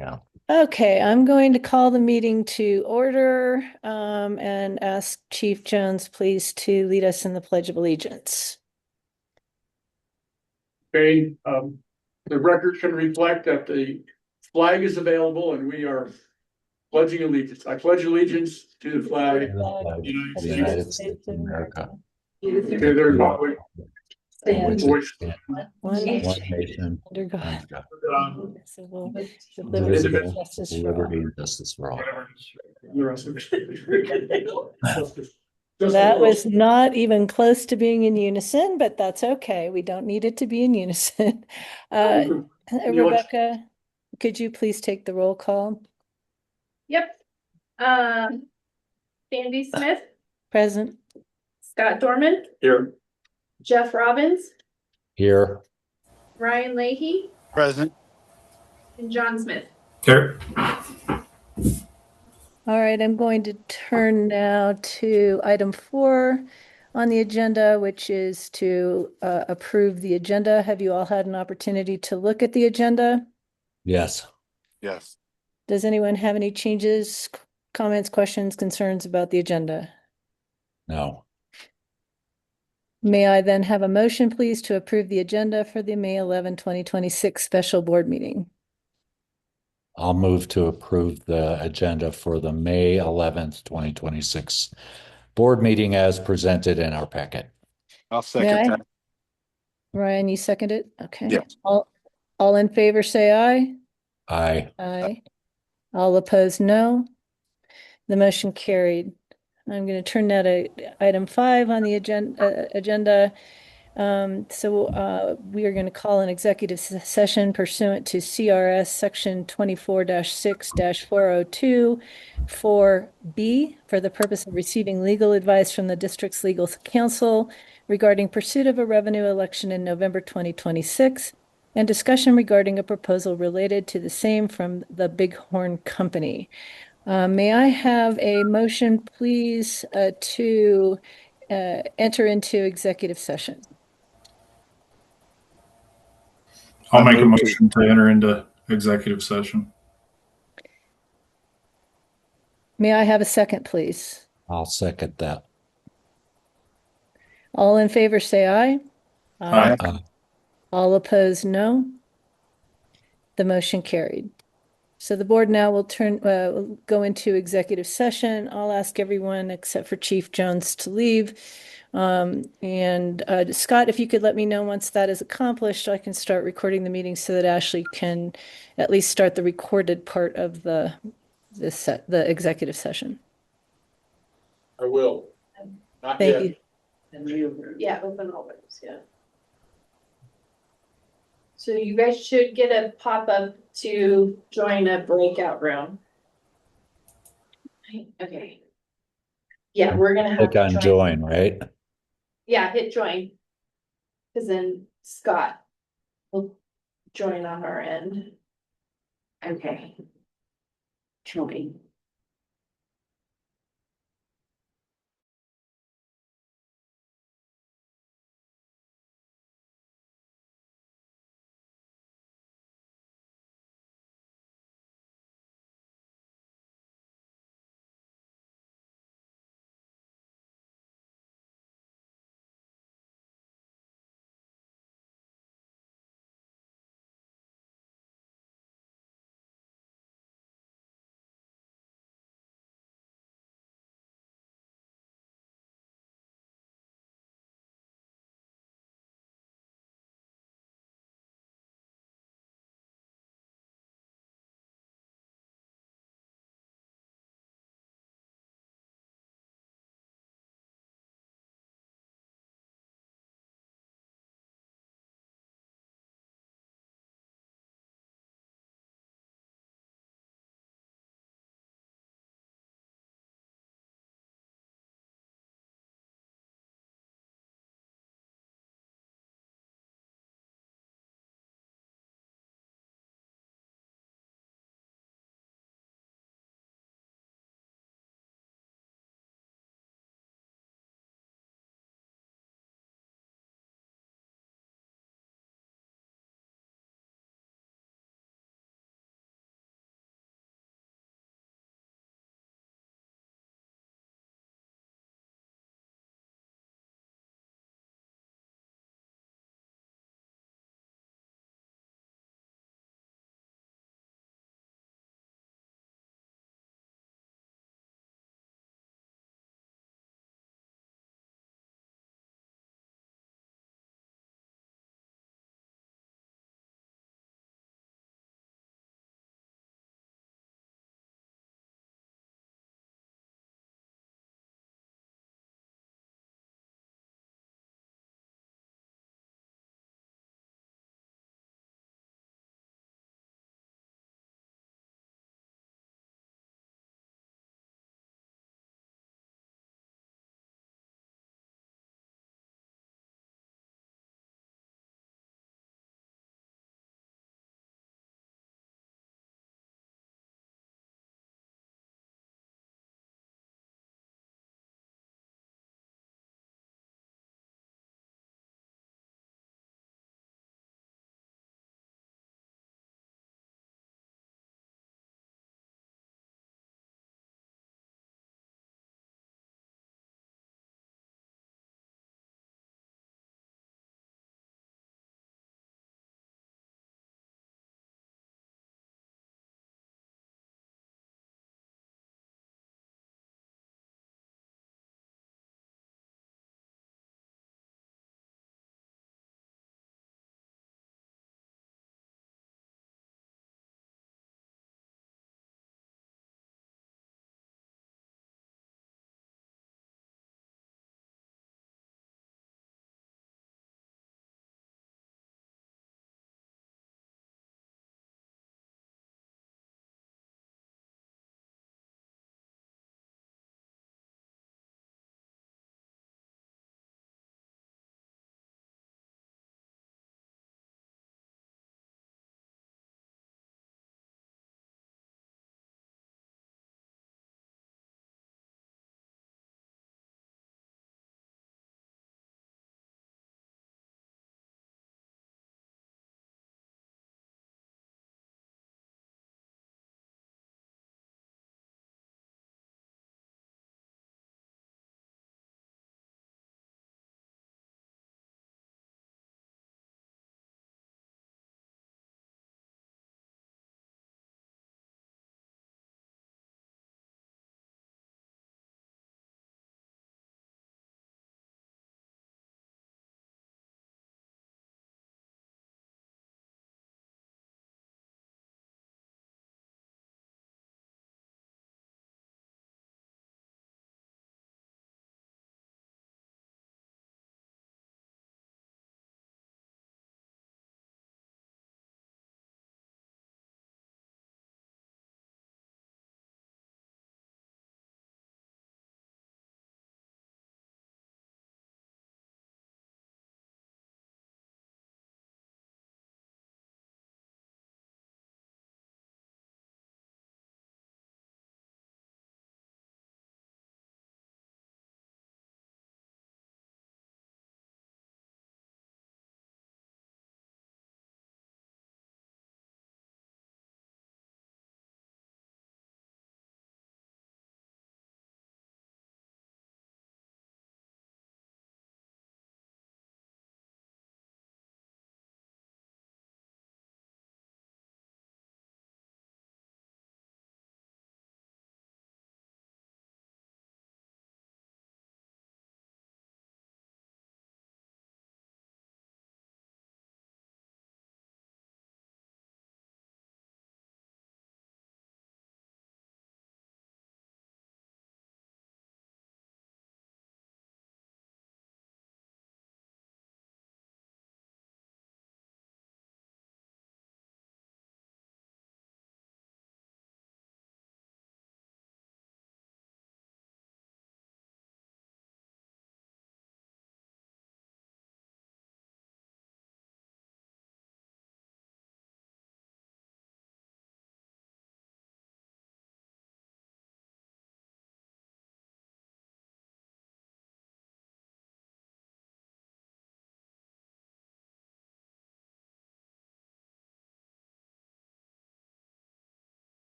Yeah. Okay, I'm going to call the meeting to order and ask Chief Jones, please, to lead us in the Pledge of Allegiance. Okay, the record can reflect that the flag is available and we are pledging allegiance. I pledge allegiance to the flag of the The United United States. States of America. To the republic In which for it which stands, One one nation, under God, under God, civil, indivisible, justice with for all. liberty and justice for all. the rest of it. That was not even close to being in unison, but that's okay. We don't need it to be in unison. Rebecca, could you please take the roll call? Yep. Sandy Smith, Present. Scott Dorman, Here. Jeff Robbins, Here, Ryan Leahy, Present. and John Smith. Here. All right, I'm going to turn now to item 4 on the agenda, which is to approve the agenda. Have you all had an opportunity to look at the agenda? yes. Yes. Does anyone have any changes, comments, questions, concerns about the agenda? No. May I then have a motion, please, to approve the agenda for the May 11, 2026 special board meeting? I'll move to approve the agenda for the May 11th, 2026 board meeting as presented in our packet. I'll May second I? that. Ryan, you second it? Okay. Yes. All in favor, say aye. Aye. Aye. All opposed, no. The motion carried. I'm going to turn now to item 5 on the agenda. We are going to call an executive session pursuant to CRS section 24-6-402 4B for the purpose of receiving legal advice from the district's legal counsel regarding pursuit of a revenue election in November 2026 and discussion regarding a proposal related to the same from the Bighorn Company. May I have a motion, please, to enter into executive session? I'll make a motion to enter into executive session. May I have a second, please? I'll second that. All in favor, say aye. Aye. All opposed, no. The motion carried. So the board now will go into executive session. I'll ask everyone except for Chief Jones to leave. Scott, if you could let me know once that is accomplished, I can start recording the meeting so that Ashley can at least start the recorded part of the executive session. I will. Not Thank yet. you. Yeah, open all those, yeah. So you guys should get a pop-up to join a breakout room. Okay. Yeah, we're gonna have Click to on join, right? Yeah, hit join. Cause then Scott will join on our end. Okay. Join.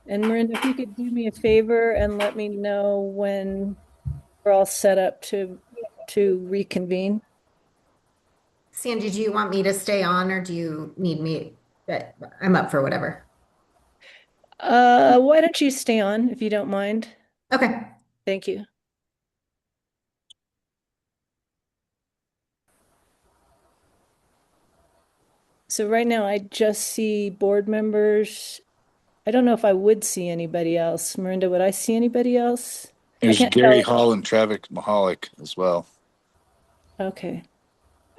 And Miranda, if you could do me a favor and let me know when we're all set up to reconvene. Sandy, do you want me to stay on or do you need me? I'm up for whatever. Why don't you stay on if you don't mind? Okay. Thank you. So right now I just see board members. I don't know if I would see anybody else. Miranda, would I see anybody else? There's can't Gary tell. Hall and Travis Mahalik as well. Okay.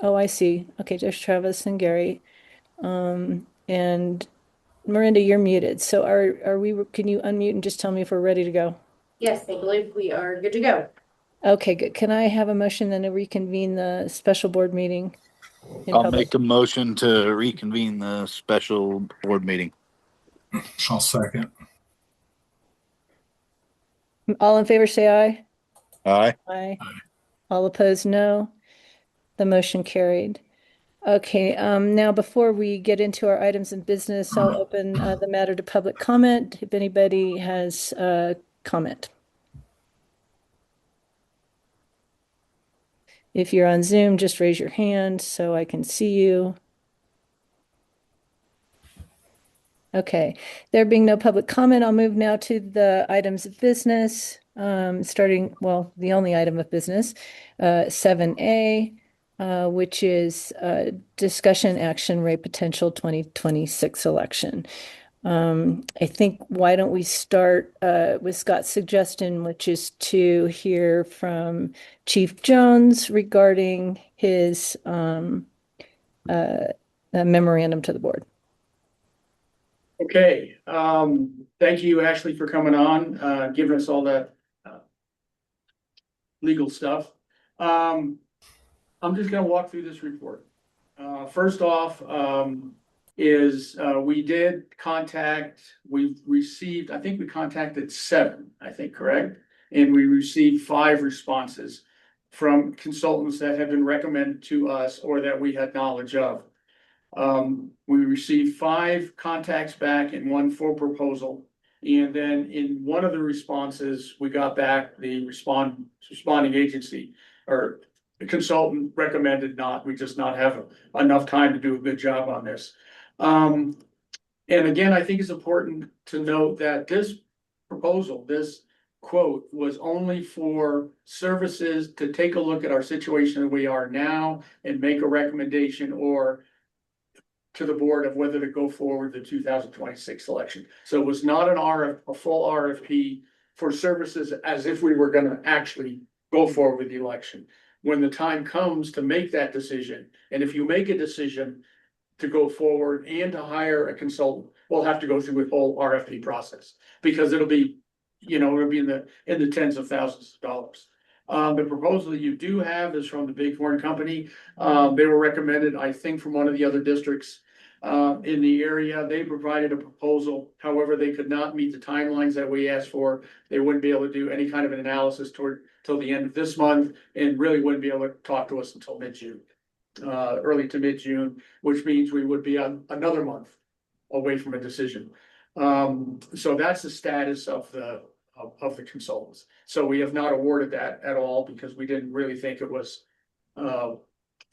Oh, I see. Okay, there's Travis and Gary. And Miranda, you're muted. So are we, can you unmute and just tell me if we're ready to go? Yes, I believe we are good to go. Okay, good. Can I have a motion then to reconvene the special board meeting in I'll public? make a motion to reconvene the special board meeting. I'll second. All in favor, say aye. Aye. Aye. All opposed, no. The motion carried. Okay, now before we get into our items of business, I'll open the matter to public comment if anybody has a comment. If you're on Zoom, just raise your hand so I can see you. Okay, there being no public comment, I'll move now to the items of business, starting, well, the only item of business, 7A, which is discussion action rate potential 2026 election. I think why don't we start with Scott's suggestion, which is to hear from Chief Jones regarding his memorandum to the board. Okay, thank you, Ashley, for coming on, giving us all that legal stuff. I'm just gonna walk through this report. First off, we did contact, we've received, I think we contacted 7, I think, correct? And we received 5 responses from consultants that have been recommended to us or that we had knowledge of. We received 5 contacts back and 1 full proposal. And then in one of the responses, we got back the responding agency or the consultant recommended not, we just not have enough time to do a good job on this. And again, I think it's important to note that this proposal, this quote, was only for services to take a look at our situation that we are now and make a recommendation or to the board of whether to go forward the 2026 election. So it was not a full RFP for services as if we were gonna actually go forward with the election. When the time comes to make that decision, and if you make a decision to go forward and to hire a consultant, we'll have to go through a whole RFP process. Because it'll be, it'll be in the tens of thousands of dollars. The proposal that you do have is from the Bighorn Company. They were recommended, I think, from one of the other districts in the area. They provided a proposal. However, they could not meet the timelines that we asked for. They wouldn't be able to do any kind of an analysis till the end of this month and really wouldn't be able to talk to us until mid-June, early to mid-June, which means we would be on another month away from a decision. So that's the status of the consultants. So we have not awarded that at all because we didn't really think it was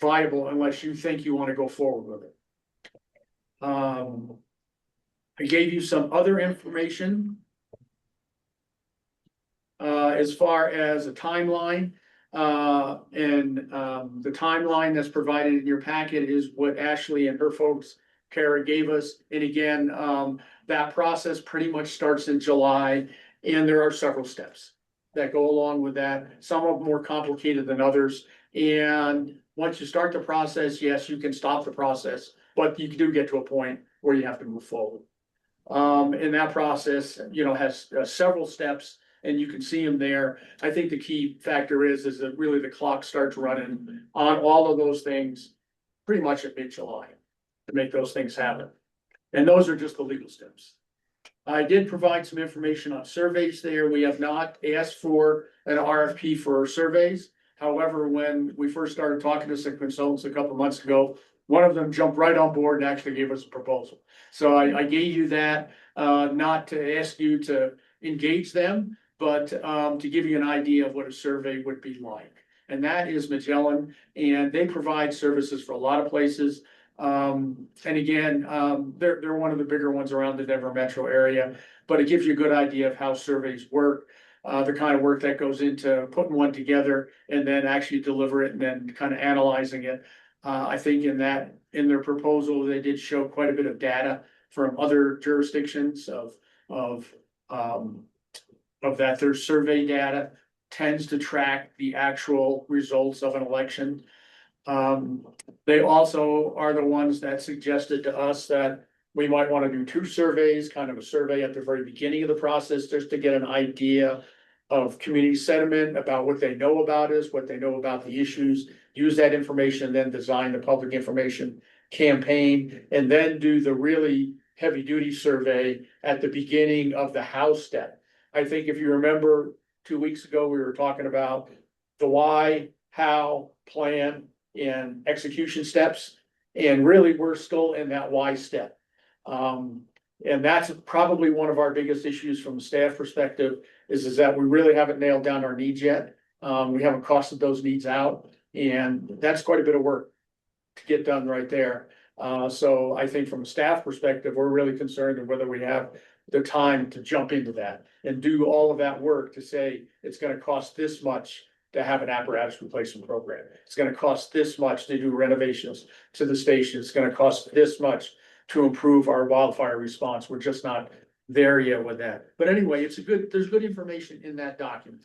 viable unless you think you want to go forward with it. I gave you some other information as far as a timeline. And the timeline that's provided in your packet is what Ashley and her folks, Kara, gave us. And again, that process pretty much starts in July, and there are several steps that go along with that. Some of them more complicated than others. And once you start the process, yes, you can stop the process, but you do get to a point where you have to move forward. And that process, has several steps. And you can see them there. I think the key factor is that really the clock starts running on all of those things pretty much at mid-July to make those things happen. And those are just the legal steps. I did provide some information on surveys there. We have not asked for an RFP for surveys. However, when we first started talking to some consultants a couple of months ago, one of them jumped right on board and actually gave us a proposal. So I gave you that. not to ask you to engage them, but to give you an idea of what a survey would be like. And that is Magellan, and they provide services for a lot of places. And again, they're one of the bigger ones around the Denver metro area, but it gives you a good idea of how surveys work. The kind of work that goes into putting one together and then actually deliver it and then kind of analyzing it. I think in their proposal, they did show quite a bit of data from other jurisdictions of that their survey data tends to track the actual results of an election. They also are the ones that suggested to us that we might want to do 2 surveys, kind of a survey at the very beginning of the process, just to get an idea of community sentiment about what they know about us, what they know about the issues, use that information, then design the public information campaign, and then do the really heavy duty survey at the beginning of the House step. I think if you remember 2 weeks ago, we were talking about the why, how, plan, and execution steps. And really, we're still in that why step. And that's probably one of our biggest issues from a staff perspective is that we really haven't nailed down our needs yet. We haven't costed those needs out, and that's quite a bit of work to get done right there. So I think from a staff perspective, we're really concerned of whether we have the time to jump into that and do all of that work to say it's going to cost this much to have an apparatus replacement program. It's going to cost this much to do renovations to the station. It's going to cost this much to improve our wildfire response. We're just not there yet with that. But anyway, there's good information in that document.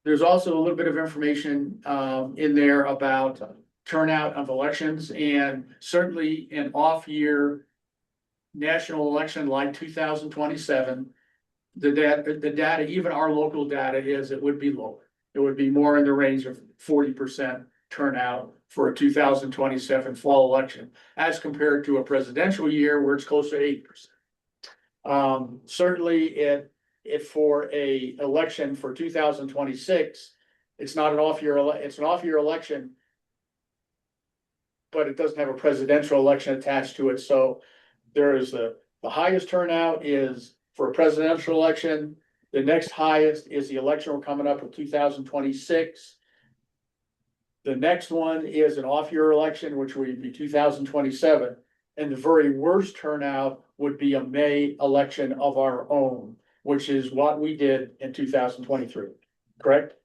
There's also a little bit of information in there about turnout of elections, and certainly an off-year national election like 2027, the data, even our local data is it would be lower. It would be more in the range of 40% turnout for a 2027 fall election, as compared to a presidential year where it's closer to 8%. Certainly, if for a election for 2026, it's not an off-year, it's an off-year election, but it doesn't have a presidential election attached to it. So there is the highest turnout is for a presidential election. The next highest is the election we're coming up in 2026. The next one is an off-year election, which would be 2027. And the very worst turnout would be a May election of our own, which is what we did in 2023, correct?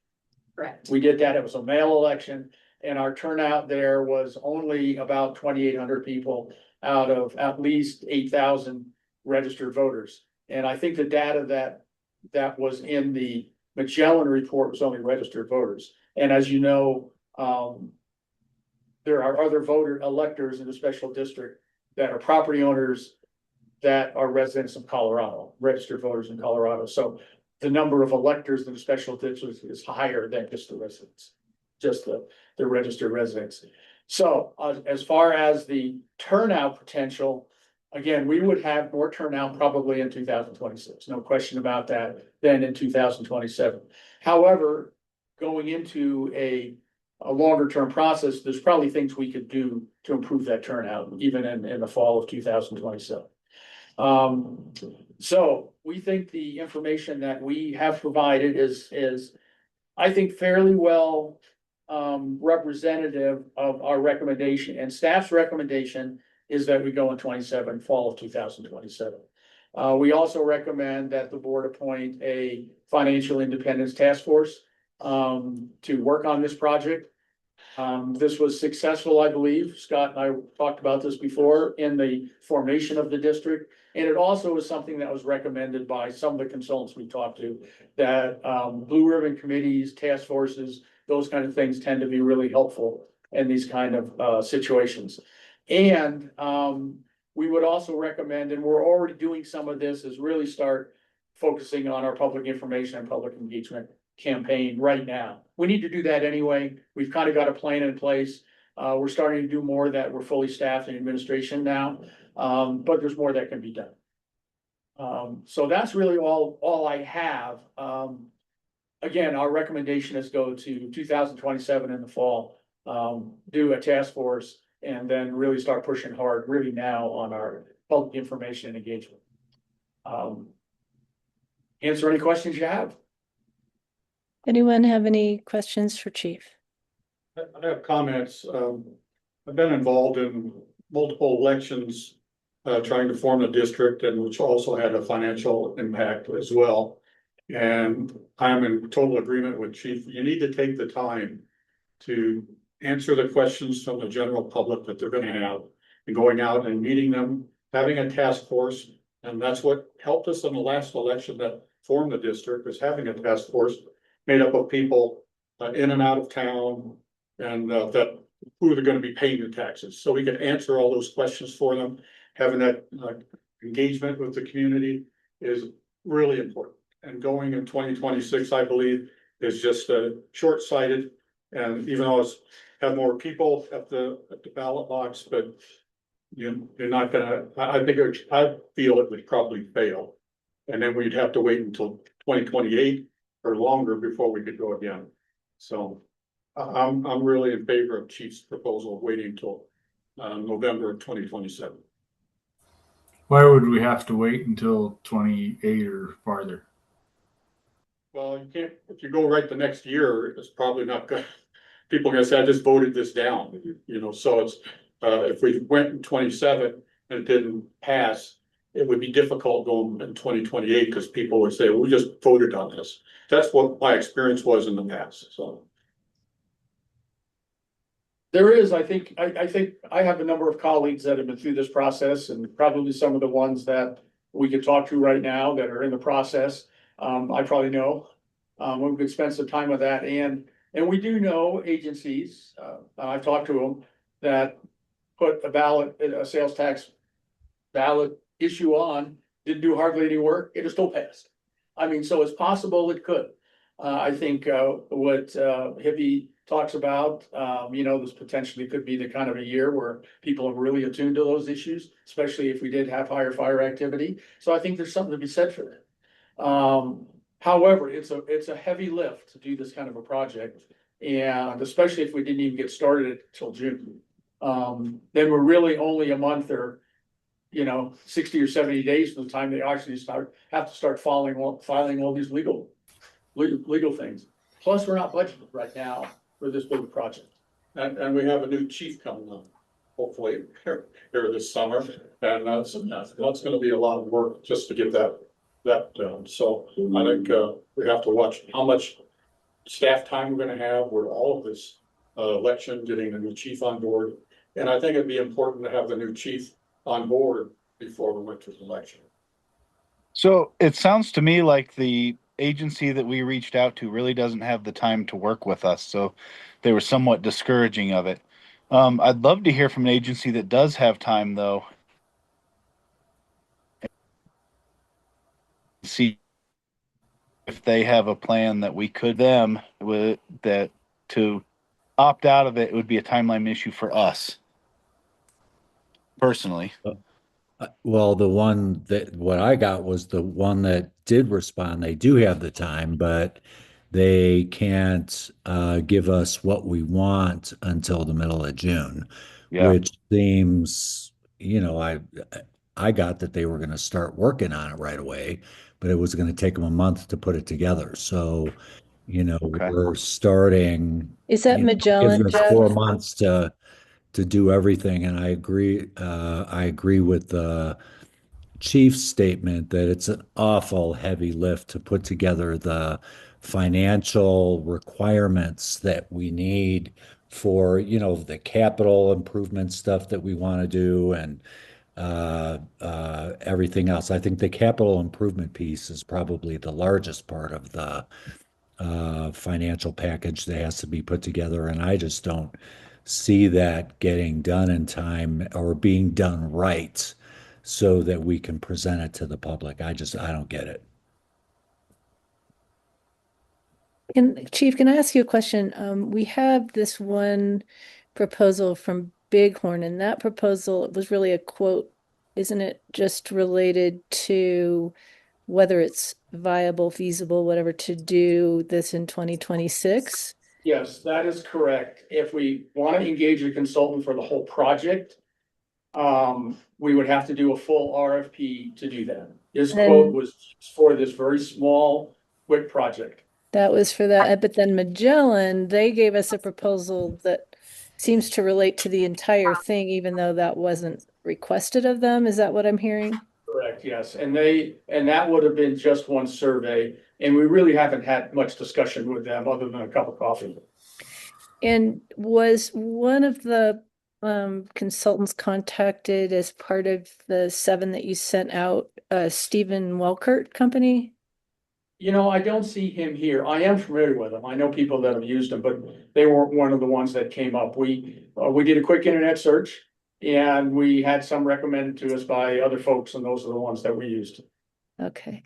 Correct. We did that. It was a mail election, and our turnout there was only about 2,800 people out of at least 8,000 registered voters. And I think the data that was in the Magellan report was only registered voters. And as you know, there are other electors in the special district that are property owners that are residents of Colorado, registered voters in Colorado. So the number of electors in the special district is higher than just the residents, just the registered residents. So as far as the turnout potential, again, we would have more turnout probably in 2026, no question about that, than in 2027. However, going into a longer term process, there's probably things we could do to improve that turnout, even in the fall of 2027. So we think the information that we have provided is I think fairly well representative of our recommendation, and staff's recommendation is that we go in 27, fall of 2027. We also recommend that the board appoint a financial independence task force to work on this project. This was successful, I believe. Scott and I talked about this before in the formation of the district. And it also was something that was recommended by some of the consultants we talked to, that blue ribbon committees, task forces, those kind of things tend to be really helpful in these kind of situations. And we would also recommend, and we're already doing some of this, is really start focusing on our public information and public engagement campaign right now. We need to do that anyway. We've kind of got a plan in place. We're starting to do more of that. We're fully staffed in administration now, but there's more that can be done. So that's really all I have. Again, our recommendation is go to 2027 in the fall, do a task force and then really start pushing hard really now on our public information and engagement. Answer any questions you have. Anyone have any questions for Chief? I have comments. I've been involved in multiple elections, trying to form a district, and which also had a financial impact as well. And I'm in total agreement with Chief. You need to take the time to answer the questions from the general public that they're gonna have, and going out and meeting them, having a task force. And that's what helped us in the last election that formed the district, is having a task force made up of people in and out of town, and that who are gonna be paying the taxes, so we can answer all those questions for them. Having that engagement with the community is really important. And going in 2026, I believe, is just short-sighted. And even though it's have more people at the ballot box, but you're not gonna, I feel it would probably fail. And then we'd have to wait until 2028 or longer before we could go again. So I'm really in favor of Chief's proposal of waiting until November of 2027. Why would we have to wait until 28 or farther? Well, you can't, if you go right the next year, it's probably not good. People are gonna say, I just voted this down, you know, so it's, if we went in 27 and it didn't pass, it would be difficult going in 2028, because people would say, well, we just voted on this. That's what my experience was in the past, so. There is, I think I have a number of colleagues that have been through this process, and probably some of the ones that we could talk to right now that are in the process. I probably know, we could spend some time with that, and we do know agencies, I've talked to them, that put a sales tax ballot issue on, didn't do hardly any work, it still passed. I mean, so it's possible it could. I think, what, Hippie talks about, you know, this potentially could be the kind of a year where people are really attuned to those issues, especially if we did have higher fire activity. So I think there's something to be said for that. However, it's a heavy lift to do this kind of a project, and especially if we didn't even get started till June. Then we're really only a month or, you know, 60 or 70 days from the time they actually have to start filing all these legal things. Plus, we're not budgeted right now for this big project. And we have a new chief coming up, hopefully here this summer, and that's gonna be a lot of work just to get that done. So I think we have to watch how much staff time we're gonna have with all of this election, getting the new chief on board. And I think it'd be important to have the new chief on board before we went to the election. So it sounds to me like the agency that we reached out to really doesn't have the time to work with us. So they were somewhat discouraging of it. I'd love to hear from an agency that does have time, though. See if they have a plan that we could that to opt out of it would be a timeline issue for us personally. Well, what I got was the one that did respond. They do have the time, but they can't give us what we want until the middle of June, Yeah. which seems, you know, I got that they were going to start working on it right away, but it was going to take them a month to put it together. So, you know, Okay. we're starting. Is that you know, Magellan, gives us Jeff? 4 months to do everything. And I agree with the chief's statement that it's an awful heavy lift to put together the financial requirements that we need for, you know, the capital improvement stuff that we want to do, and everything else. I think the capital improvement piece is probably the largest part of the financial package that has to be put together. And I just don't see that getting done in time or being done right so that we can present it to the public. I don't get it. Chief, can I ask you a question? We have this one proposal from Bighorn, and that proposal was really a quote, isn't it? Just related to whether it's viable, feasible, whatever, to do this in 2026. Yes, that is correct. If we want to engage a consultant for the whole project, we would have to do a full RFP to do that. This Then- quote was for this very small, quick project. That was for that, but then Magellan, they gave us a proposal that seems to relate to the entire thing, even though that wasn't requested of them. Is that what I'm hearing? Correct, yes. And that would have been just one survey, and we really haven't had much discussion with them other than a cup of coffee. And was one of the consultants contacted as part of the 7 that you sent out, Stephen Welkert Company? You know, I don't see him here. I am familiar with him. I know people that have used him, but they weren't one of the ones that came up. We did a quick internet search and we had some recommended to us by other folks, and those are the ones that we used. Okay.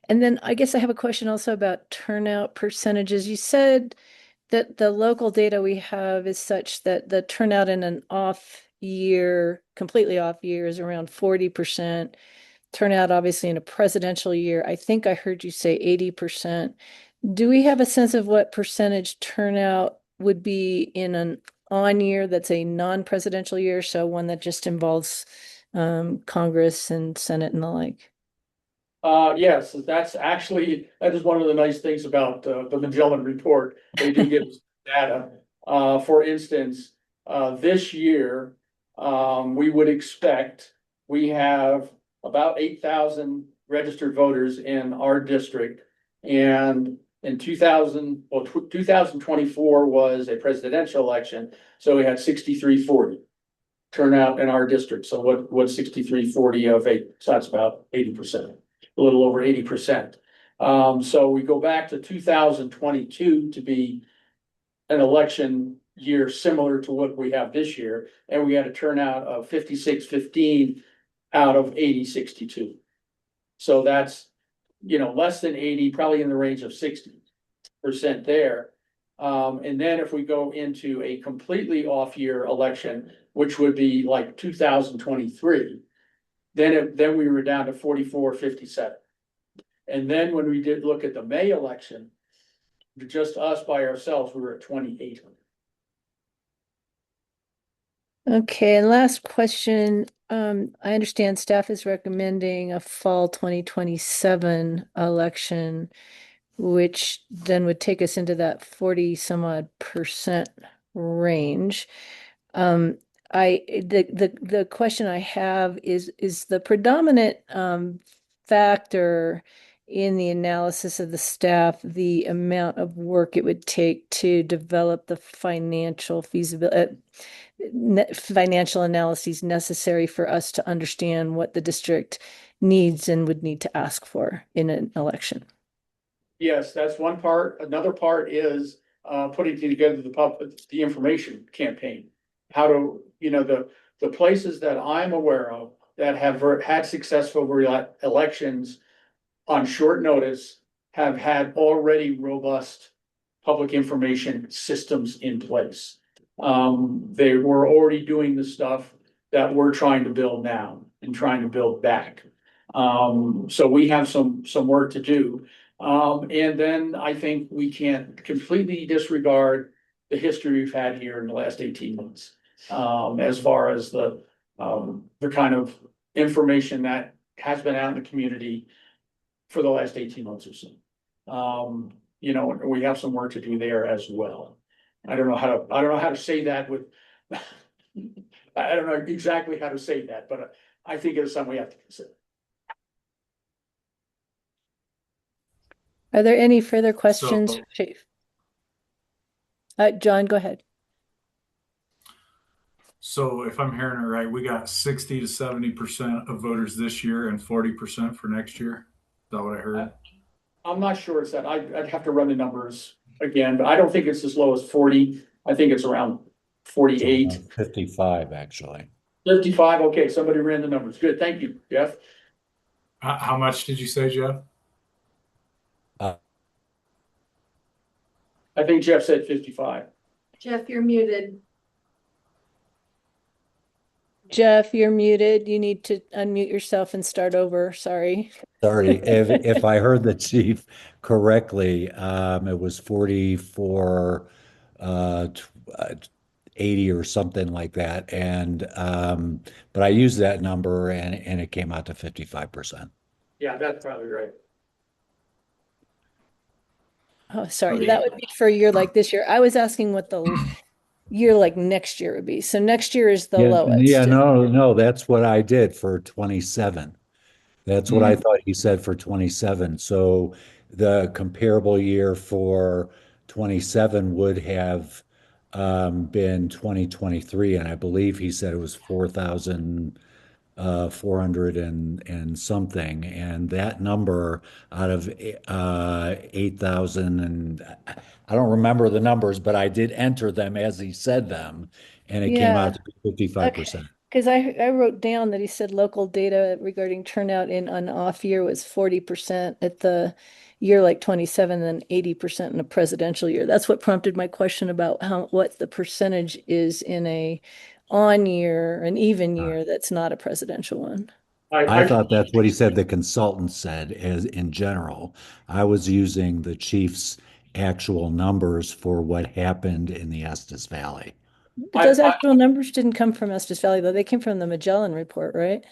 And then I guess I have a question also about turnout percentages. You said that the local data we have is such that the turnout in an off year, completely off year, is around 40%. Turnout, obviously, in a presidential year, I think I heard you say 80%. Do we have a sense of what percentage turnout would be in an on year that's a non-presidential year, so one that just involves Congress and Senate and the like? Yes, that is one of the nice things about the Magellan report. They do give us data. For instance, this year, we would expect, we have about 8,000 registered voters in our district. And in 2024 was a presidential election, so we had 63-40 turnout in our district. So what's 63-40 of 8? So that's about 80%, a little over 80%. So we go back to 2022 to be an election year similar to what we have this year, and we had a turnout of 56-15 out of 80-62. So that's, less than 80, probably in the range of 60% there. And then if we go into a completely off year election, which would be like 2023, then we were down to 44-57. And then when we did look at the May election, just us by ourselves, we were at 2,800. Okay, and last question. I understand staff is recommending a fall 2027 election, which then would take us into that 40 some odd percent range. The question I have is the predominant factor in the analysis of the staff, the amount of work it would take to develop the financial feasibility, financial analyses necessary for us to understand what the district needs and would need to ask for in an election. Yes, that's one part. Another part is putting together the information campaign. How to, the places that I'm aware of that have had successful elections on short notice have had already robust public information systems in place. They were already doing the stuff that we're trying to build now and trying to build back. So we have some work to do. And then I think we can't completely disregard the history we've had here in the last 18 months. As far as the kind of information that has been out in the community for the last 18 months or so. We have some work to do there as well. I don't know how to say that with, I don't know exactly how to say that, but I think it's something we have to consider. Are there any further questions, Chief? John, go ahead. So if I'm hearing it right, we got 60 to 70% of voters this year and 40% for next year. Is that what I heard? I'm not sure it's that. I'd have to run the numbers again, but I don't think it's as low as 40. I think it's around 48. 55, actually. 55. Okay, somebody ran the numbers. Good. Thank you, Jeff. How much did you say, Jeff? I think Jeff said 55. Jeff, you're muted. Jeff, you're muted. You need to unmute yourself and start over. Sorry. Sorry, if I heard the chief correctly, it was 44 tw- 80 or something like that. And but I used that number and it came out to 55%. Yeah, that's probably right. Oh, sorry, that would be for a year like this year. I was asking what the year like next year would be. So next year is the Yeah, lowest. no, that's what I did for 27. That's what I thought he said for 27. So the comparable year for 27 would have been 2023, and I believe he said it was 4,400 and something. And that number out of 8,000, and I don't remember the numbers, but I did enter them as he said them, and it came Yeah. out to be 55%. Because I wrote down that he said local data regarding turnout in an off year was 40% at the year like 27, then 80% in a presidential year. That's what prompted my question about what the percentage is in a on year, an even year that's not a presidential one. I thought that's what he said the consultant said as in general. I was using the chief's actual numbers for what happened in the Estes Valley. But those actual numbers didn't come from Estes Valley, though. They came from the Magellan report, right?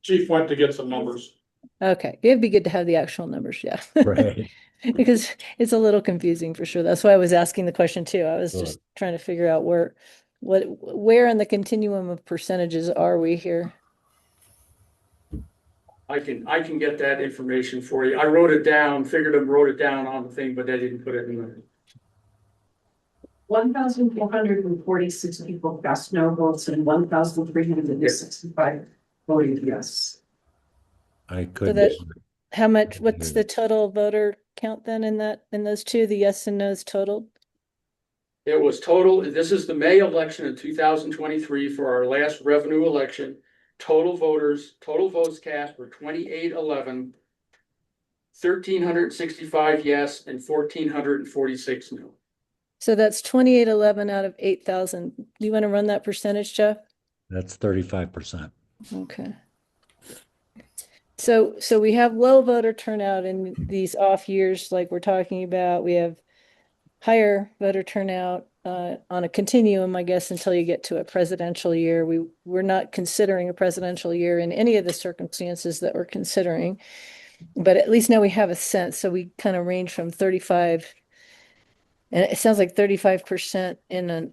Chief went to get some numbers. Okay, it'd be good to have the actual numbers, yeah. Right. Because it's a little confusing for sure. That's why I was asking the question too. I was Sure. just trying to figure out where in the continuum of percentages are we here? I can get that information for you. I wrote it down, wrote it down on the thing, but I didn't put it in the. 1,446 people cast no votes and 1,365 voted yes. I So couldn't. that, what's the total voter count then in those two, the yes and no's totaled? It was total, this is the May election of 2023 for our last revenue election. Total votes cast were 2811, 1,365 yes, and 1,446 no. So that's 2811 out of 8,000. Do you want to run that percentage, Jeff? That's 35%. Okay. So we have low voter turnout in these off years like we're talking about. We have higher voter turnout on a continuum, I guess, until you get to a presidential year. We're not considering a presidential year in any of the circumstances that we're considering, but at least now we have a sense. So we kind of range from 35, and it sounds like 35% in an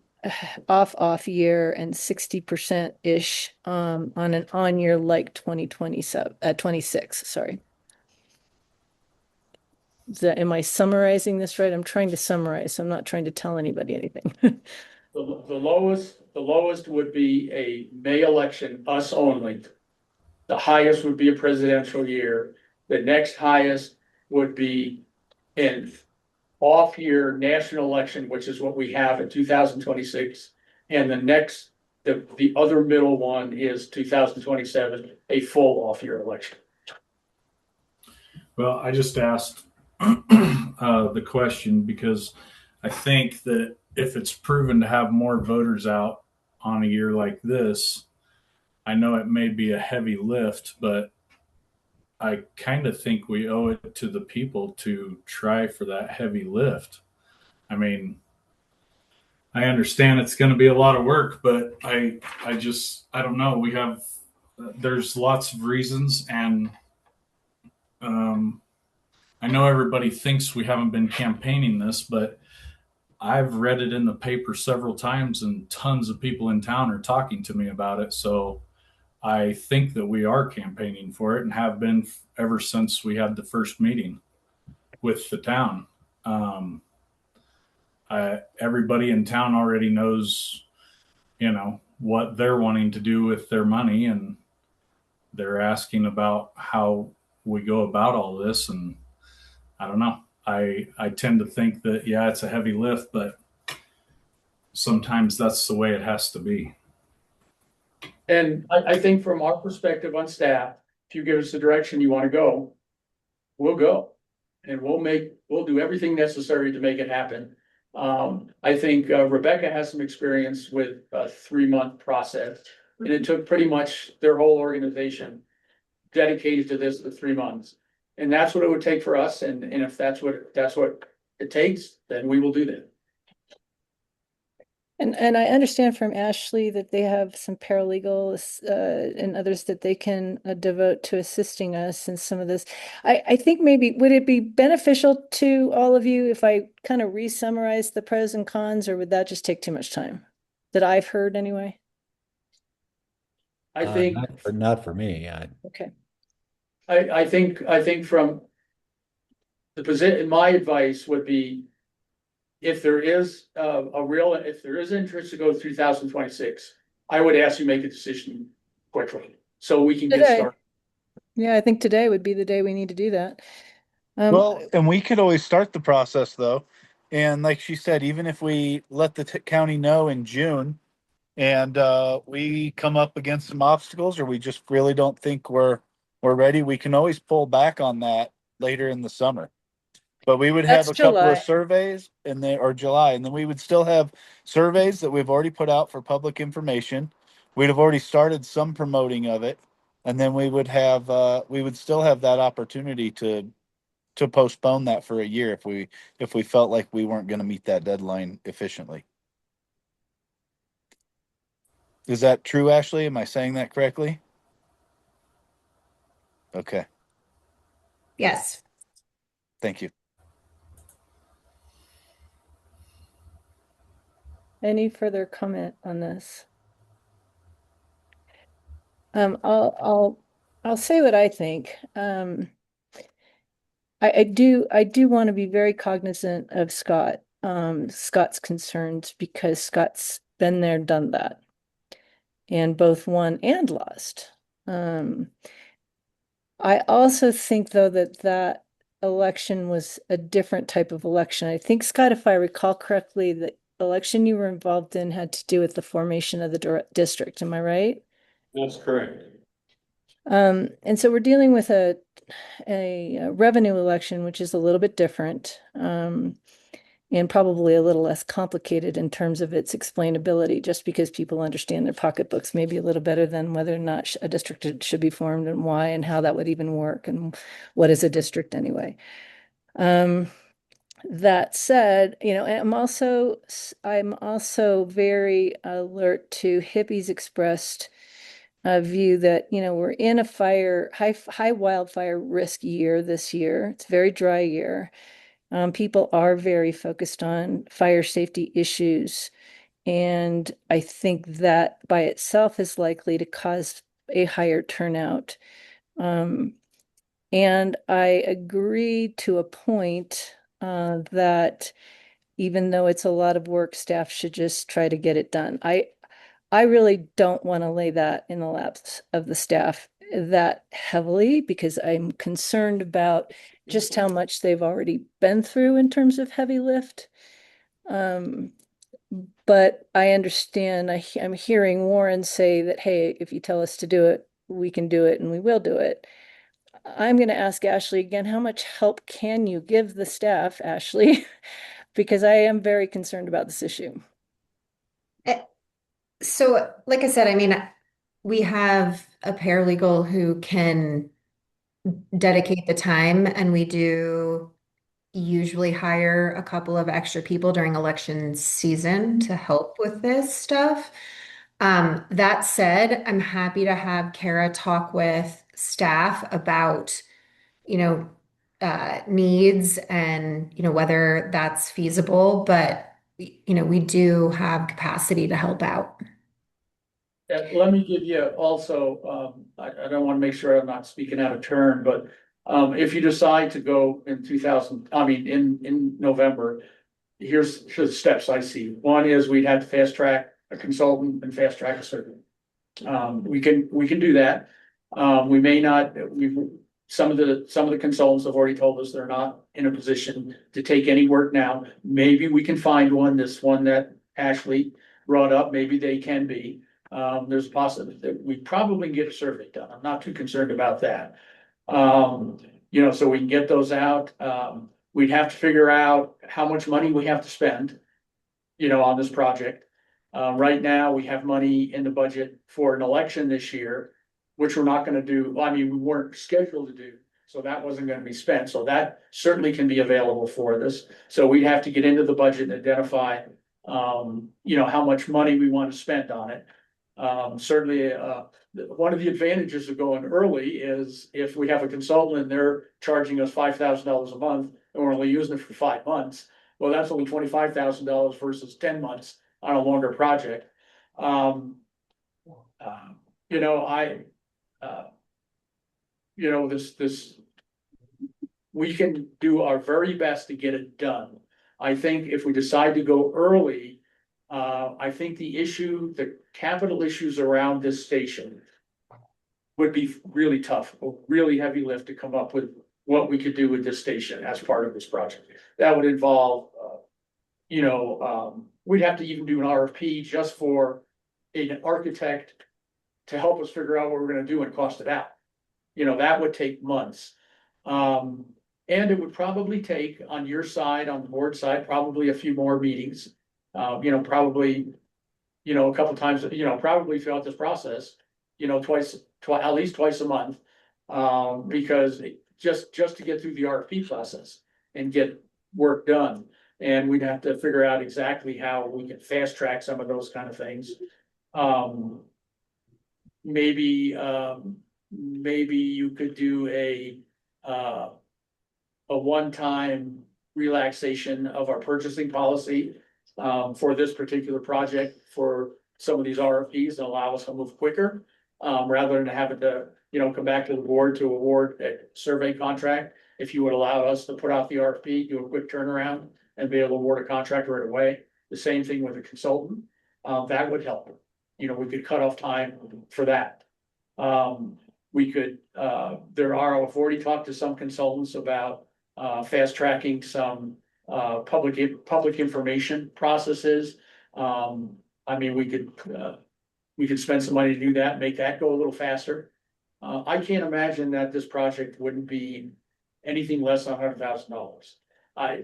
off year and 60%-ish on an on year like 26, sorry. Am I summarizing this right? I'm trying to summarize, so I'm not trying to tell anybody anything. The lowest would be a May election, us only. The highest would be a presidential year. The next highest would be an off year national election, which is what we have in 2026. And the other middle one is 2027, a full off year election. Well, I just asked the question because I think that if it's proven to have more voters out on a year like this, I know it may be a heavy lift, but I kind of think we owe it to the people to try for that heavy lift. I mean, I understand it's going to be a lot of work, but I don't know. There's lots of reasons, and I know everybody thinks we haven't been campaigning this, but I've read it in the paper several times, and tons of people in town are talking to me about it. So I think that we are campaigning for it and have been ever since we had the first meeting with the town. Everybody in town already knows, what they're wanting to do with their money, and they're asking about how we go about all this. And I don't know. I tend to think that, yeah, it's a heavy lift, but sometimes that's the way it has to be. And I think from our perspective on staff, if you give us the direction you want to go, we'll go. And we'll do everything necessary to make it happen. I think Rebecca has some experience with a 3-month process, and it took pretty much their whole organization dedicated to this for 3 months. And that's what it would take for us. And if that's what it takes, then we will do that. And I understand from Ashley that they have some paralegals and others that they can devote to assisting us in some of this. I think maybe, would it be beneficial to all of you if I kind of re-summarize the pros and cons, or would that just take too much time? That I've heard anyway? I think, Not for me. Okay. I think from the position, my advice would be, if there is if there is interest to go through 2026, I would ask you make a decision quickly, so we can get Today. started. Yeah, I think today would be the day we need to do that. Well, and we could always start the process though. And like she said, even if we let the county know in June and we come up against some obstacles or we just really don't think we're ready, we can always pull back on that later in the summer. But we would have That's a couple July. of surveys and then, or July, and then we would still have surveys that we've already put out for public information. We'd have already started some promoting of it. And then we would have, we would still have that opportunity to postpone that for a year if we felt like we weren't going to meet that deadline efficiently. Is that true, Ashley? Am I saying that correctly? Okay, Yes. thank you. Any further comment on this? I'll say what I think. I do want to be very cognizant of Scott's concerns, because Scott's been there, done that, and both won and lost. I also think, though, that election was a different type of election. I think, Scott, if I recall correctly, the election you were involved in had to do with the formation of the district. Am I right? That's correct. And so we're dealing with a revenue election, which is a little bit different, and probably a little less complicated in terms of its explainability, just because people understand their pocketbooks maybe a little better than whether or not a district should be formed and why and how that would even work and what is a district anyway. That said, I'm also very alert to Hippie's expressed view that, we're in a high wildfire risk year this year. It's a very dry year. People are very focused on fire safety issues. And I think that by itself is likely to cause a higher turnout. And I agree to a point that even though it's a lot of work, staff should just try to get it done. I really don't want to lay that in the laps of the staff that heavily, because I'm concerned about just how much they've already been through in terms of heavy lift. But I understand, I'm hearing Warren say that, hey, if you tell us to do it, we can do it and we will do it. I'm going to ask Ashley again, how much help can you give the staff, Ashley? Because I am very concerned about this issue. So, like I said, I mean, we have a paralegal who can dedicate the time, and we do usually hire a couple of extra people during election season to help with this stuff. That said, I'm happy to have Kara talk with staff about, needs and, whether that's feasible, but, we do have capacity to help out. Let me give you also, I don't want to make sure I'm not speaking out of turn, but if you decide to go in in November, here's the steps I see. One is we'd have to fast track a consultant and fast track a survey. We can do that. We may not, some of the consultants have already told us they're not in a position to take any work now. Maybe we can find one, this one that Ashley brought up, maybe they can be. There's a possibility that we probably can get a survey done. I'm not too concerned about that. So we can get those out. We'd have to figure out how much money we have to spend, on this project. Right now, we have money in the budget for an election this year, which we're not gonna do. We weren't scheduled to do, So that wasn't gonna be spent, so that certainly can be available for this. So we'd have to get into the budget and identify, how much money we want to spend on it. Certainly, one of the advantages of going early is if we have a consultant and they're charging us $5,000 a month and we're only using it for 5 months, well, that's only $25,000 versus 10 months on a longer project. You know, we can do our very best to get it done. I think if we decide to go early, I think the capital issues around this station would be really tough, a really heavy lift to come up with what we could do with this station as part of this project. That would involve, we'd have to even do an RFP just for an architect to help us figure out what we're gonna do and cost it out. That would take months. And it would probably take, on your side, on the board side, probably a few more meetings. Probably, a couple times, probably throughout this process, at least twice a month. Because just to get through the RFP process and get work done. And we'd have to figure out exactly how we can fast track some of those kind of things. Maybe you could do a one-time relaxation of our purchasing policy for this particular project for some of these RFPs and allow us to move quicker, rather than having to, come back to the board to award a survey contract. If you would allow us to put out the RFP, do a quick turnaround and be able to award a contract right away. The same thing with a consultant, that would help. We could cut off time for that. We could, I've already talked to some consultants about fast tracking some public information processes. We could spend some money to do that, make that go a little faster. I can't imagine that this project wouldn't be anything less than $100,000. I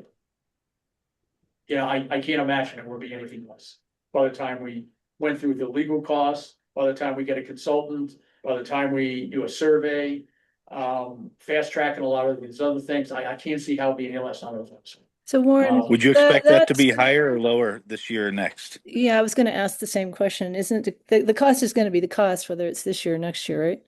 can't imagine it would be anything less. By the time we went through the legal costs, by the time we get a consultant, by the time we do a survey, fast tracking a lot of these other things, I can't see how it'd be any less than $100,000. So Warren. Would you expect that to be higher or lower this year or next? Yeah, I was gonna ask the same question. Isn't the cost is gonna be the cost, whether it's this year or next year, right?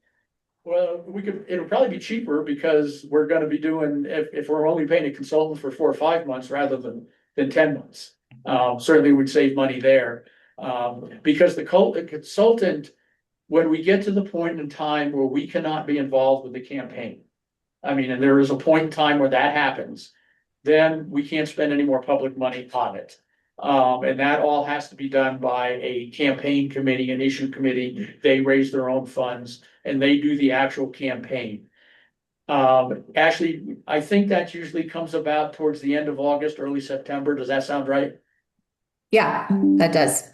Well, it'll probably be cheaper because we're gonna be doing, if we're only paying a consultant for 4 or 5 months rather than 10 months. Certainly would save money there. Because the consultant, when we get to the point in time where we cannot be involved with the campaign. And there is a point in time where that happens, then we can't spend any more public money on it. And that all has to be done by a campaign committee, an issue committee. They raise their own funds and they do the actual campaign. Actually, I think that usually comes about towards the end of August, early September. Does that sound right? Yeah, that does.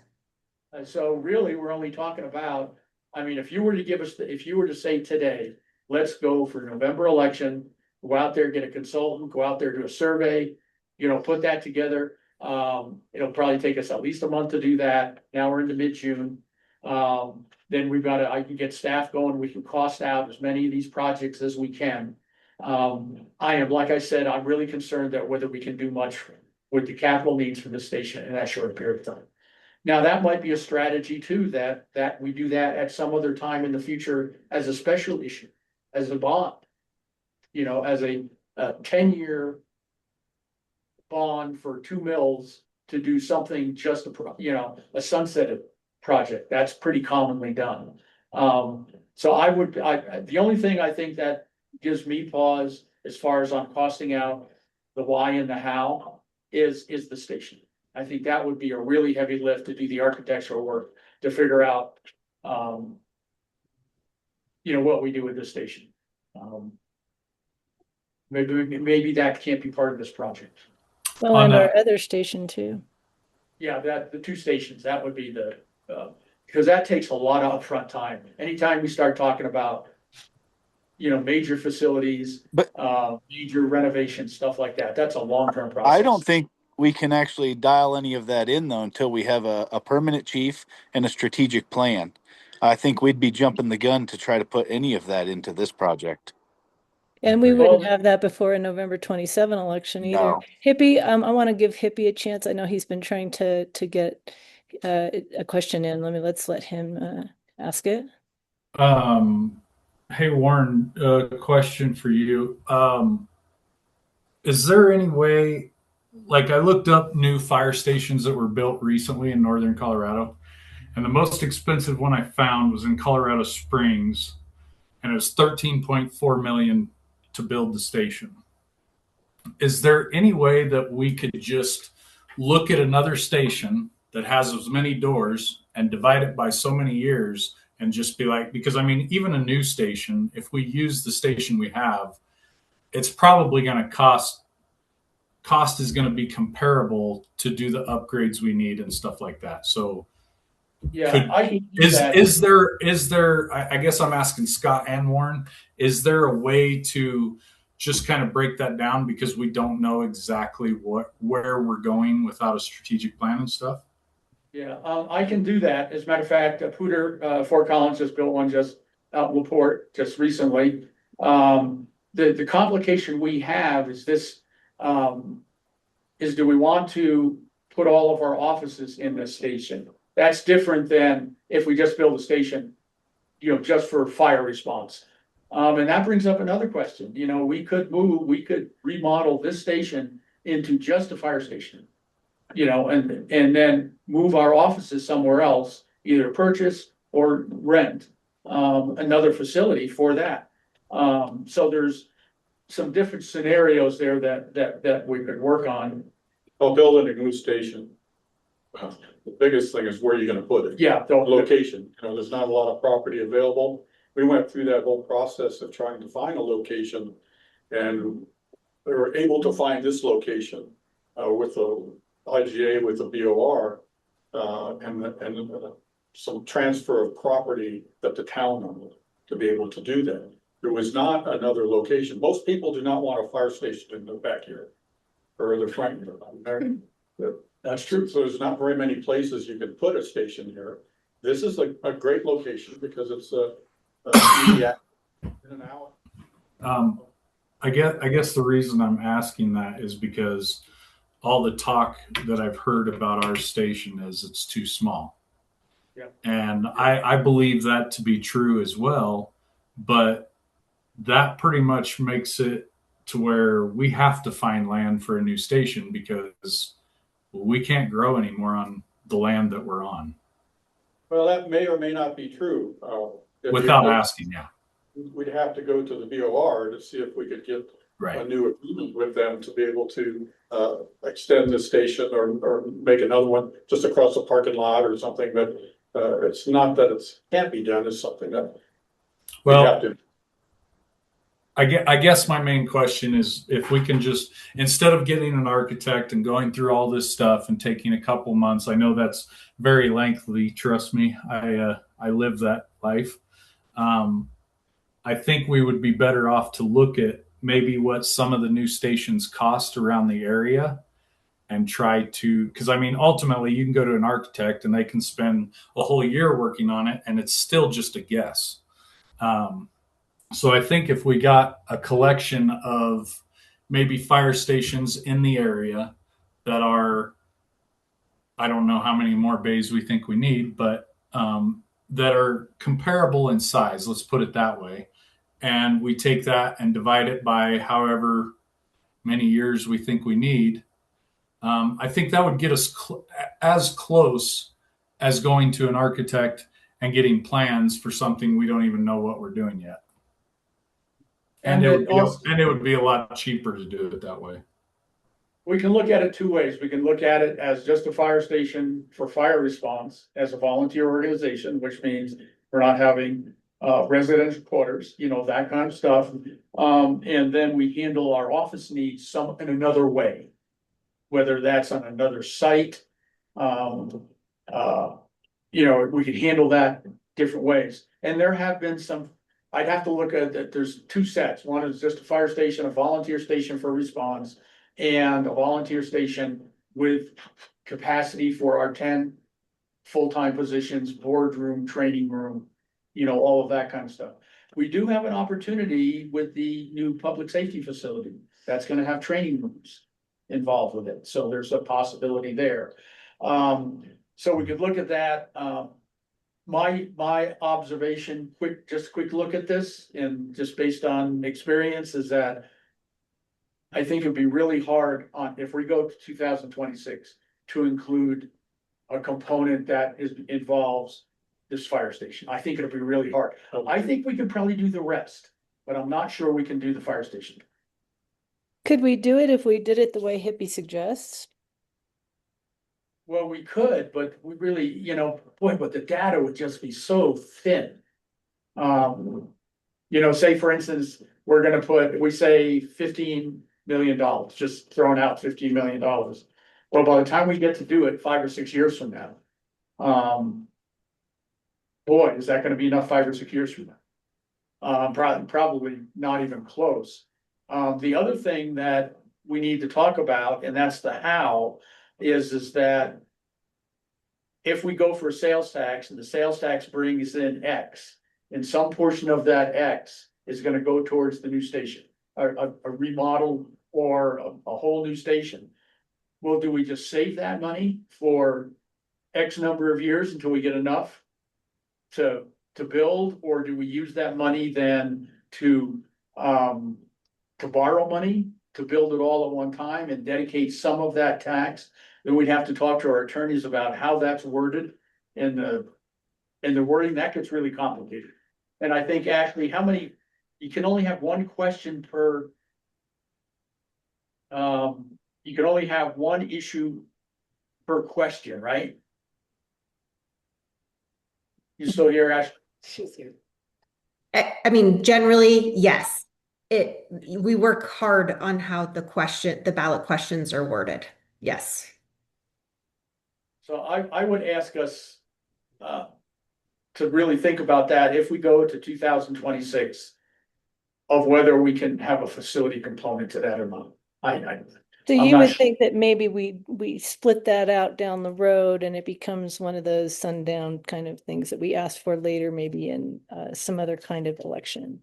So really, we're only talking about, if you were to say today, let's go for November election, go out there, get a consultant, go out there, do a survey, put that together. It'll probably take us at least a month to do that. Now we're into mid-June. Then I can get staff going. We can cost out as many of these projects as we can. Like I said, I'm really concerned that whether we can do much with the capital needs for the station in that short period of time. Now, that might be a strategy too, that we do that at some other time in the future as a special issue, as a bond. As a 10-year bond for 2 mills to do something just a sunset project. That's pretty commonly done. So the only thing I think that gives me pause as far as on costing out the why and the how is the station. I think that would be a really heavy lift to do the architectural work to figure out, what we do with this station. Maybe that can't be part of this project. Well, and our other station too. Yeah, the 2 stations, that would be because that takes a lot of upfront time. Anytime we start talking about, major facilities, major renovations, stuff like that, that's a long-term process. I don't think we can actually dial any of that in though until we have a permanent chief and a strategic plan. I think we'd be jumping the gun to try to put any of that into this project. And we Well- wouldn't have that before a November 27 election either. No. Hippie, I want to give Hippie a chance. I know he's been trying to get a question in. Let's let him ask it. Hey Warren, question for you. Is there any way, like I looked up new fire stations that were built recently in northern Colorado, and the most expensive one I found was in Colorado Springs, and it was 13.4 million to build the station. Is there any way that we could just look at another station that has as many doors and divide it by so many years and just be like, because I mean, even a new station, if we use the station we have, it's probably going to cost is going to be comparable to do the upgrades we need and stuff like that. So Yeah, I can do that. is there I guess I'm asking Scott and Warren, is there a way to just kind of break that down, because we don't know exactly where we're going without a strategic plan and stuff? Yeah, I can do that. As a matter of fact, Pooter, Fort Collins just built one just out in LaPorte just recently. The complication we have is this, is do we want to put all of our offices in this station? That's different than if we just build a station, just for fire response. And that brings up another question. We could remodel this station into just a fire station. And then move our offices somewhere else, either purchase or rent another facility for that. So there's some different scenarios there that we could work on. Well, building a new station, the biggest thing is where you're gonna put it. Yeah, Location, there's not a lot of property available. We went through that whole process of trying to find a location, and we were able to find this location with the IGA, with the BOR, and some transfer of property that the town owned to be able to do that. There was not another location. Most people do not want a fire station in their backyard or their front yard. That's true. So there's not very many places you can put a station here. This is a great location because it's in and out. I guess the reason I'm asking that is because all the talk that I've heard about our station is it's too small. Yeah. And I believe that to be true as well, but that pretty much makes it to where we have to find land for a new station because we can't grow anymore on the land that we're on. Well, that may or may not be true. Without asking, yeah. We'd have to go to the BOR to see if we could get a new agreement with them to be able to extend the station or make another one just across the parking lot or something. But it's not that it can't be done. It's something that we have to. I guess my main question is if we can just, instead of getting an architect and going through all this stuff and taking a couple months, I know that's very lengthy. Trust me, I live that life. I think we would be better off to look at maybe what some of the new stations cost around the area and try to, because I mean, ultimately you can go to an architect and they can spend a whole year working on it and it's still just a guess. So I think if we got a collection of maybe fire stations in the area that are, I don't know how many more bays we think we need, but that are comparable in size, let's put it that way. And we take that and divide it by however many years we think we need. I think that would get us as close as going to an architect and getting plans for something we don't even know what we're doing yet. And it would be a lot cheaper to do it that way. We can look at it two ways. We can look at it as just a fire station for fire response as a volunteer organization, which means we're not having residential quarters, that kind of stuff. And then we handle our office needs in another way, whether that's on another site. We could handle that different ways. And there have been some, I'd have to look at that. There's two sets. One is just a fire station, a volunteer station for response, and a volunteer station with capacity for our 10 full-time positions, boardroom, training room, all of that kind of stuff. We do have an opportunity with the new public safety facility. That's gonna have training rooms involved with it, so there's a possibility there. So we could look at that. My observation, quick look at this, and just based on experience, is that I think it'd be really hard on, if we go to 2026, to include a component that involves this fire station. I think it'll be really hard. I think we could probably do the rest, but I'm not sure we can do the fire station. Could we do it if we did it the way Hippie suggests? Well, we could, but we really, but the data would just be so thin. Say for instance, we're gonna we say $15 million, just throwing out $15 million. Well, by the time we get to do it 5 or 6 years from now, boy, is that gonna be enough 5 or 6 years from now? Probably not even close. The other thing that we need to talk about, and that's the how, is that if we go for a sales tax and the sales tax brings in X, and some portion of that X is gonna go towards the new station, a remodel or a whole new station. Well, do we just save that money for X number of years until we get enough to build, or do we use that money then to borrow money to build it all at one time and dedicate some of that tax? Then we'd have to talk to our attorneys about how that's worded in the wording. That gets really complicated. And I think actually you can only have one question per, you can only have one issue per question, right? You still here, Ash? She's here. I mean, generally, yes. We work hard on how the ballot questions are worded. Yes. So I would ask us to really think about that if we go to 2026, of whether we can have a facility component to that or not. So I'm you not would sure. think that maybe we split that out down the road and it becomes one of those sundown kind of things that we ask for later, maybe in some other kind of election.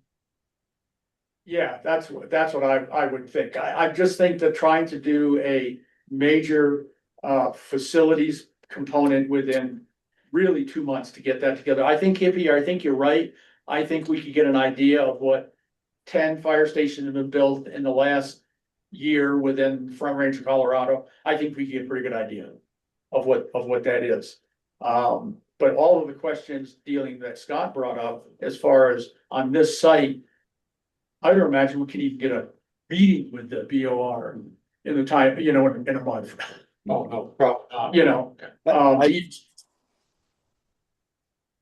Yeah, that's what I would think. I just think that trying to do a major facilities component within really 2 months to get that together. I think Hippie, I think you're right. I think we could get an idea of what 10 fire stations have been built in the last year within Front Range of Colorado. I think we could get a pretty good idea of what that is. But all of the questions that Scott brought up, as far as on this site, I don't imagine we can even get a meeting with the BOR in the time, in a month. Oh, no, probably not.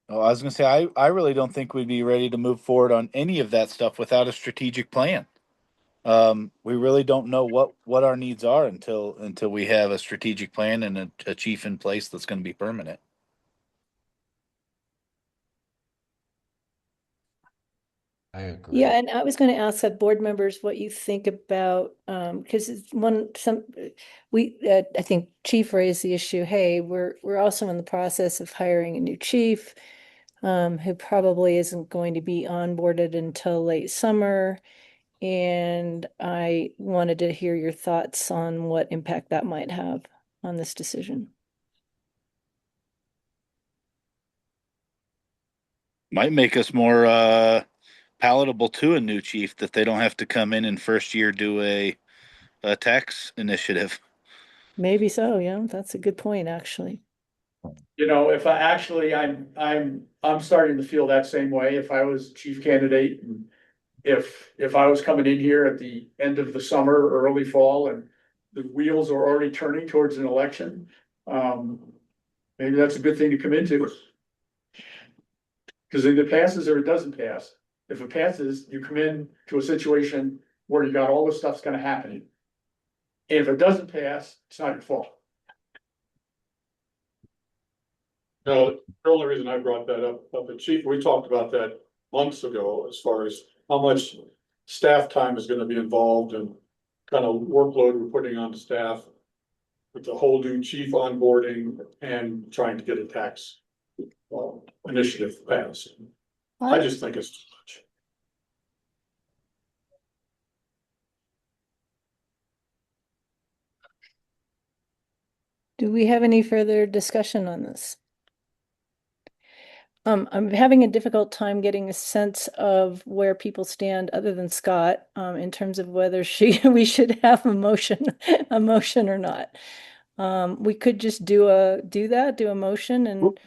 Oh, I was gonna say, I really don't think we'd be ready to move forward on any of that stuff without a strategic plan. We really don't know what our needs are until we have a strategic plan and a chief in place that's going to be permanent. I agree. Yeah, and I was going to ask the board members what you think about, because I think Chief raised the issue. Hey, we're also in the process of hiring a new chief, who probably isn't going to be onboarded until late summer, and I wanted to hear your thoughts on what impact that might have on this decision. Might make us more palatable to a new chief, that they don't have to come in and first year do a tax initiative. Maybe so, yeah, that's a good point, actually. If I'm starting to feel that same way. If I was chief candidate, and if I was coming in here at the end of the summer or early fall and the wheels are already turning towards an election, maybe that's a good thing to come into. Because if it passes or it doesn't pass, if it passes, you come in to a situation where you got all this stuff's gonna happen. And if it doesn't pass, it's not your fault. No, the only reason I brought that up, the chief, we talked about that months ago, as far as how much staff time is gonna be involved and kind of workload we're putting on the staff with the whole new chief onboarding and trying to get a tax initiative passed. I just think it's too much. Do we have any further discussion on this? I'm having a difficult time getting a sense of where people stand, other than Scott, in terms of whether we should have a motion or not. We could just do a motion and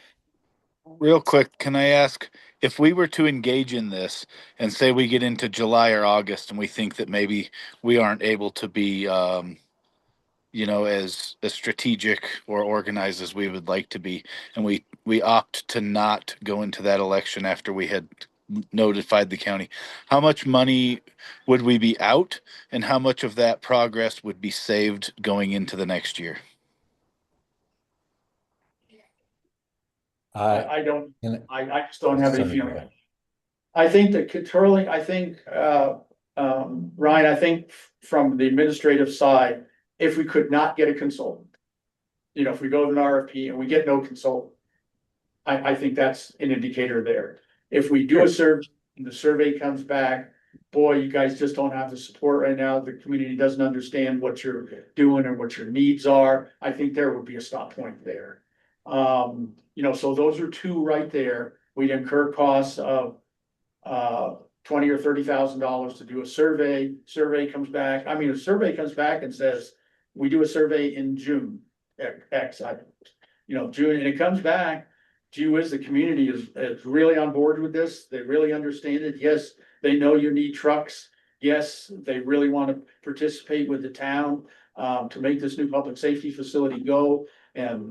Real quick, can I ask if we were to engage in this and say we get into July or August and we think that maybe we aren't able to be, as strategic or organized as we would like to be, and we opt to not go into that election after we had notified the county, how much money would we be out, and how much of that progress would be saved going into the next year? I don't, and- I just don't have any Sorry, feeling. Ryan. I think that controlling, Ryan, I think from the administrative side, if we could not get a consultant. If we go to an RFP and we get no consultant. I think that's an indicator there. If we do a survey and the survey comes back, boy, you guys just don't have the support right now. The community doesn't understand what you're doing or what your needs are. I think there would be a stop point there. So those are two right there. We'd incur costs of $20,000 or $30,000 to do a survey. Survey comes back. I mean, a survey comes back and says, we do a survey in June, June, and it comes back. Gee whiz, the community is really on board with this. They really understand it. Yes, they know you need trucks. Yes, they really want to participate with the town to make this new public safety facility go and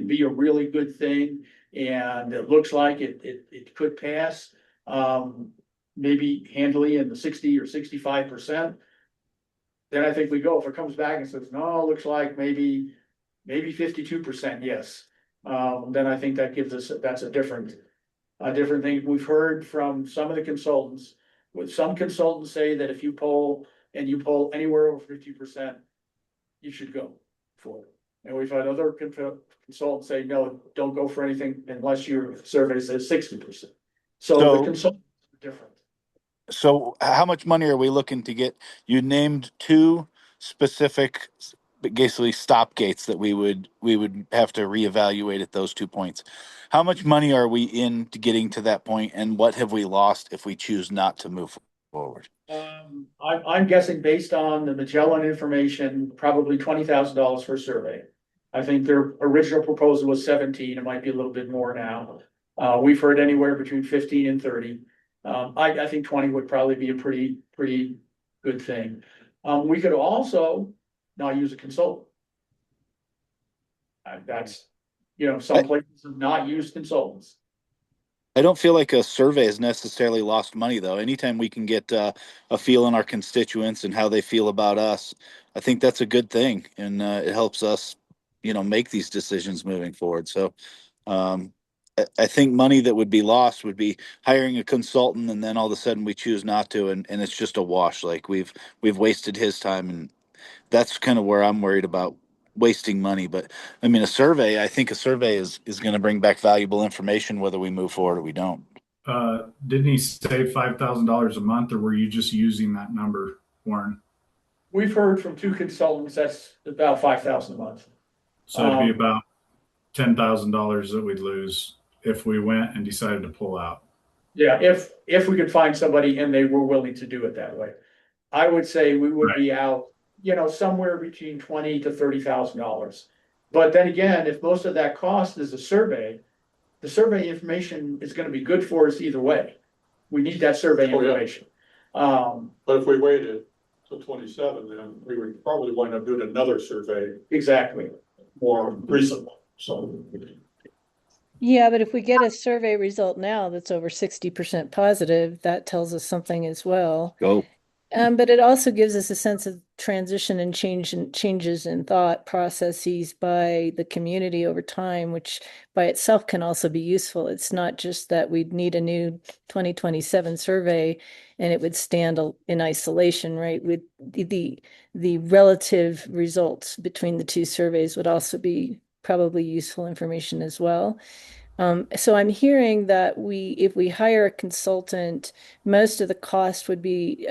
be a really good thing. And it looks like it could pass, maybe handily in the 60 or 65%. Then I think we go. If it comes back and says, no, it looks like maybe 52%, yes. Then I think that gives us, that's a different thing. We've heard from some of the consultants, with some consultants say that if you poll anywhere over 50%, you should go for it. And we've had other consultants say, no, don't go for anything unless your survey says 60%. So the consultants are different. So how much money are we looking to get? You named two specific, basically stop gates that we would have to reevaluate at those 2 points. How much money are we in to getting to that point, and what have we lost if we choose not to move forward? I'm guessing based on the Magellan information, probably $20,000 for a survey. I think their original proposal was 17. It might be a little bit more now. We've heard anywhere between 15 and 30. I think 20 would probably be a pretty good thing. We could also not use a consultant. That's, some places have not used consultants. I don't feel like a survey has necessarily lost money, though. Anytime we can get a feel on our constituents and how they feel about us, I think that's a good thing, and it helps us, make these decisions moving forward. So, I think money that would be lost would be hiring a consultant, and then all of a sudden we choose not to, and it's just a wash. Like we've wasted his time, and that's kind of where I'm worried about wasting money. But I mean, I think a survey is going to bring back valuable information whether we move forward or we don't. Didn't he say $5,000 a month, or were you just using that number, Warren? We've heard from two consultants, that's about $5,000 a month. So it'd be about $10,000 that we'd lose if we went and decided to pull out. Yeah, if we could find somebody and they were willing to do it that way. I would say we would be out, somewhere between $20,000 to $30,000. But then again, if most of that cost is a survey, the survey information is going to be good for us either way. We need that survey information. But if we waited till 27, then we would probably wind up doing another survey Exactly. more recently. So yeah, but if we get a survey result now that's over 60% positive, that tells us something as well. Go. But it also gives us a sense of transition and changes in thought processes by the community over time, which by itself can also be useful. It's not just that we'd need a new 2027 survey and it would stand in isolation, right? With the relative results between the two surveys would also be probably useful information as well. So I'm hearing that if we hire a consultant, most of the cost would be,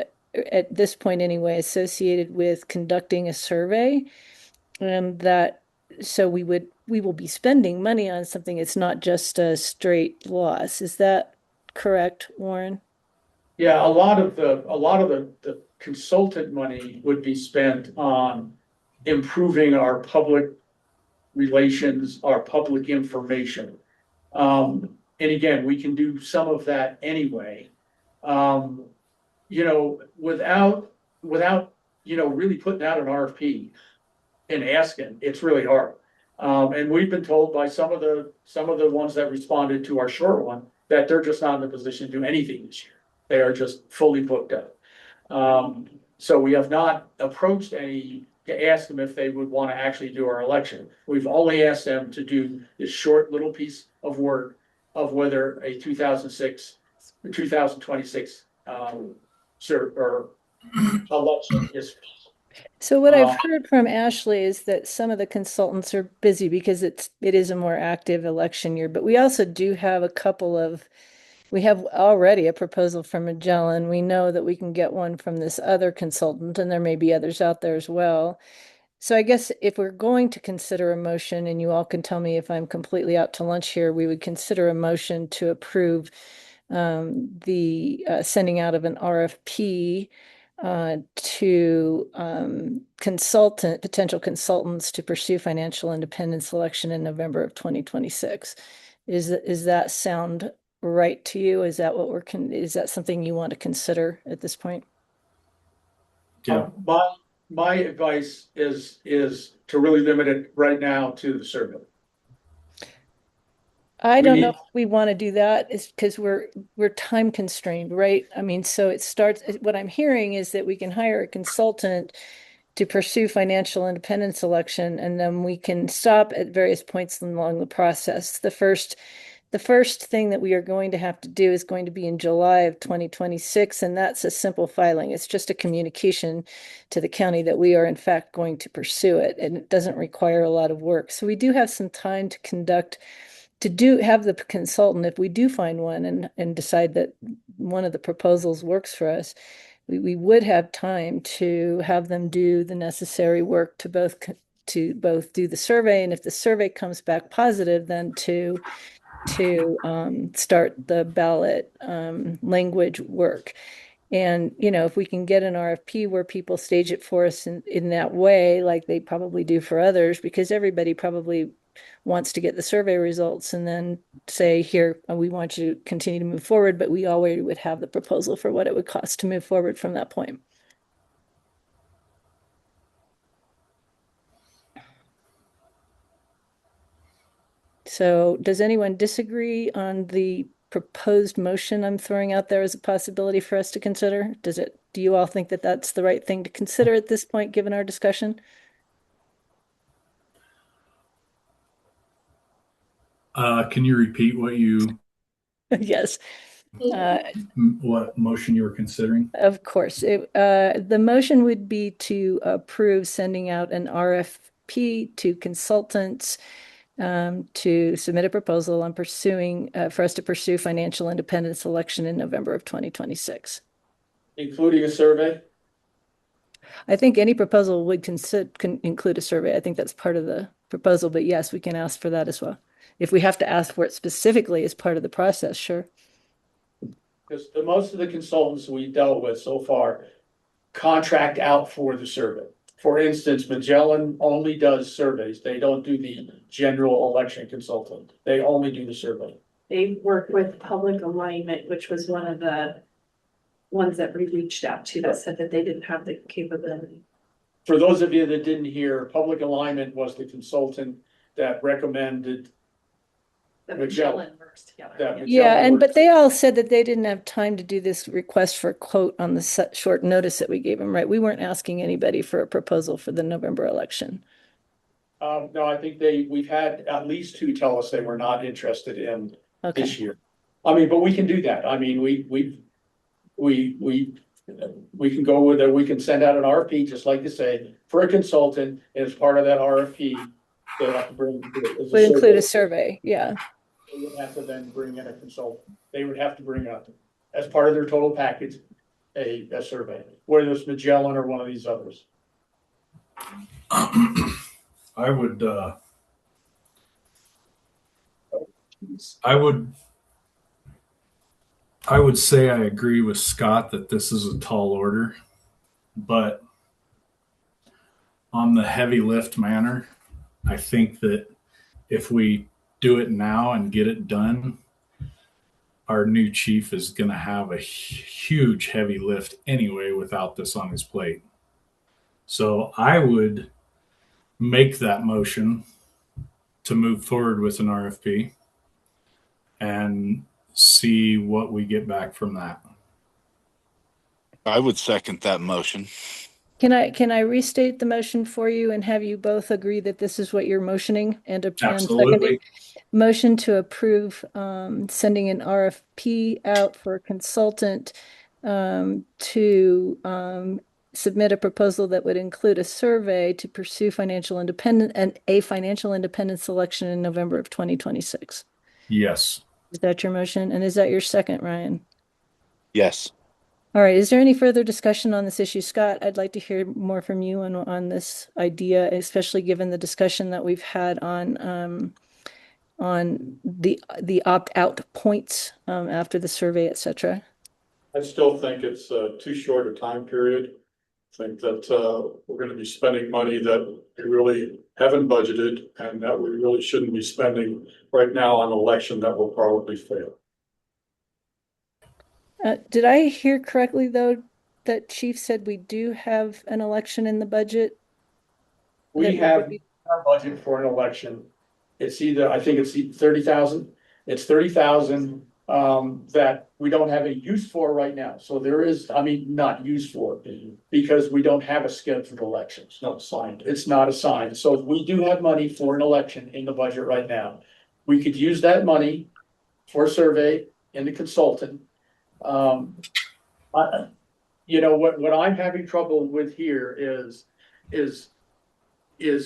at this point anyway, associated with conducting a survey, and that so we will be spending money on something. It's not just a straight loss. Is that correct, Warren? Yeah, a lot of the consultant money would be spent on improving our public relations, our public information. And again, we can do some of that anyway. Um, without, really putting out an RFP and asking, it's really hard. And we've been told by some of the ones that responded to our short one that they're just not in a position to do anything this year. They are just fully booked up. So we have not approached any to ask them if they would want to actually do our election. We've only asked them to do this short little piece of work of whether a 2026 election is. So what I've heard from Ashley is that some of the consultants are busy because it is a more active election year, but we also do have we have already a proposal from Magellan. We know that we can get one from this other consultant, and there may be others out there as well. So I guess if we're going to consider a motion, and you all can tell me if I'm completely out to lunch here, we would consider a motion to approve the sending out of an RFP to potential consultants to pursue financial independence election in November of 2026. Is that sound right to you? Is that is that something you want to consider at this point? Yeah. My advice is to really limit it right now to the survey. I don't know if we want to do that, is because we're time constrained, right? I mean, so it starts, what I'm hearing is that we can hire a consultant to pursue financial independence election, and then we can stop at various points along the process. The first thing that we are going to have to do is going to be in July of 2026, and that's a simple filing. It's just a communication to the county that we are in fact going to pursue it, and it doesn't require a lot of work. So we do have some time to have the consultant, if we do find one and decide that one of the proposals works for us, we would have time to have them do the necessary work to both do the survey, and if the survey comes back positive, then to start the ballot language work. And, if we can get an RFP where people stage it for us in that way, like they probably do for others, because everybody probably wants to get the survey results and then say, here, we want you to continue to move forward, but we already would have the proposal for what it would cost to move forward from that point. So does anyone disagree on the proposed motion I'm throwing out there as a possibility for us to consider? Do you all think that that's the right thing to consider at this point, given our discussion? Can you repeat what Yes. what motion you were considering? Of course. The motion would be to approve sending out an RFP to consultants to submit a proposal on for us to pursue financial independence election in November of 2026. Including a survey? I think any proposal would can include a survey. I think that's part of the proposal, but yes, we can ask for that as well. If we have to ask for it specifically as part of the process, sure. Because most of the consultants we dealt with so far contract out for the survey. For instance, Magellan only does surveys. They don't do the general election consultant. They only do the survey. They work with Public Alignment, which was one of the ones that we reached out to that said that they didn't have the capability. For those of you that didn't hear, Public Alignment was the consultant that recommended The Magellan. Magellan works together. That Yeah, Magellan but they all said that they didn't have time to do this request for a quote on the short notice that we gave them, right? We weren't asking anybody for a proposal for the November election. No, I think we've had at least two tell us they were not interested in Okay. this year. I mean, but we can do that. I mean, we can go with it. We can send out an RFP, just like you say, for a consultant, and as part of that RFP, they have to bring. Would include a survey, yeah. They would have to then bring in a consultant. They would have to bring up, as part of their total package, a survey, whether it's Magellan or one of these others. I would I would say I agree with Scott that this is a tall order, but on the heavy lift manner, I think that if we do it now and get it done, our new chief is going to have a huge heavy lift anyway without this on his plate. So I would make that motion to move forward with an RFP and see what we get back from that. I would second that motion. Can I restate the motion for you and have you both agree that this is what you're motioning and Absolutely. seconding? Motion to approve sending an RFP out for a consultant to submit a proposal that would include a survey to pursue financial independence and a financial independence election in November of 2026. Yes. Is that your motion? And is that your second, Ryan? Yes. All right. Is there any further discussion on this issue? Scott, I'd like to hear more from you on this idea, especially given the discussion that we've had on the opt-out points after the survey, et cetera. I still think it's too short a time period. I think that we're going to be spending money that we really haven't budgeted and that we really shouldn't be spending right now on an election that will probably fail. Did I hear correctly, though, that Chief said we do have an election in the budget? We have our budget for an election. It's either, I think it's 30,000. It's 30,000 that we don't have a use for right now. So there is, I mean, not used for because we don't have a scheduled election. It's not assigned. It's not assigned. So we do have money for an election in the budget right now. We could use that money for a survey and the consultant. You know, what I'm having trouble with here is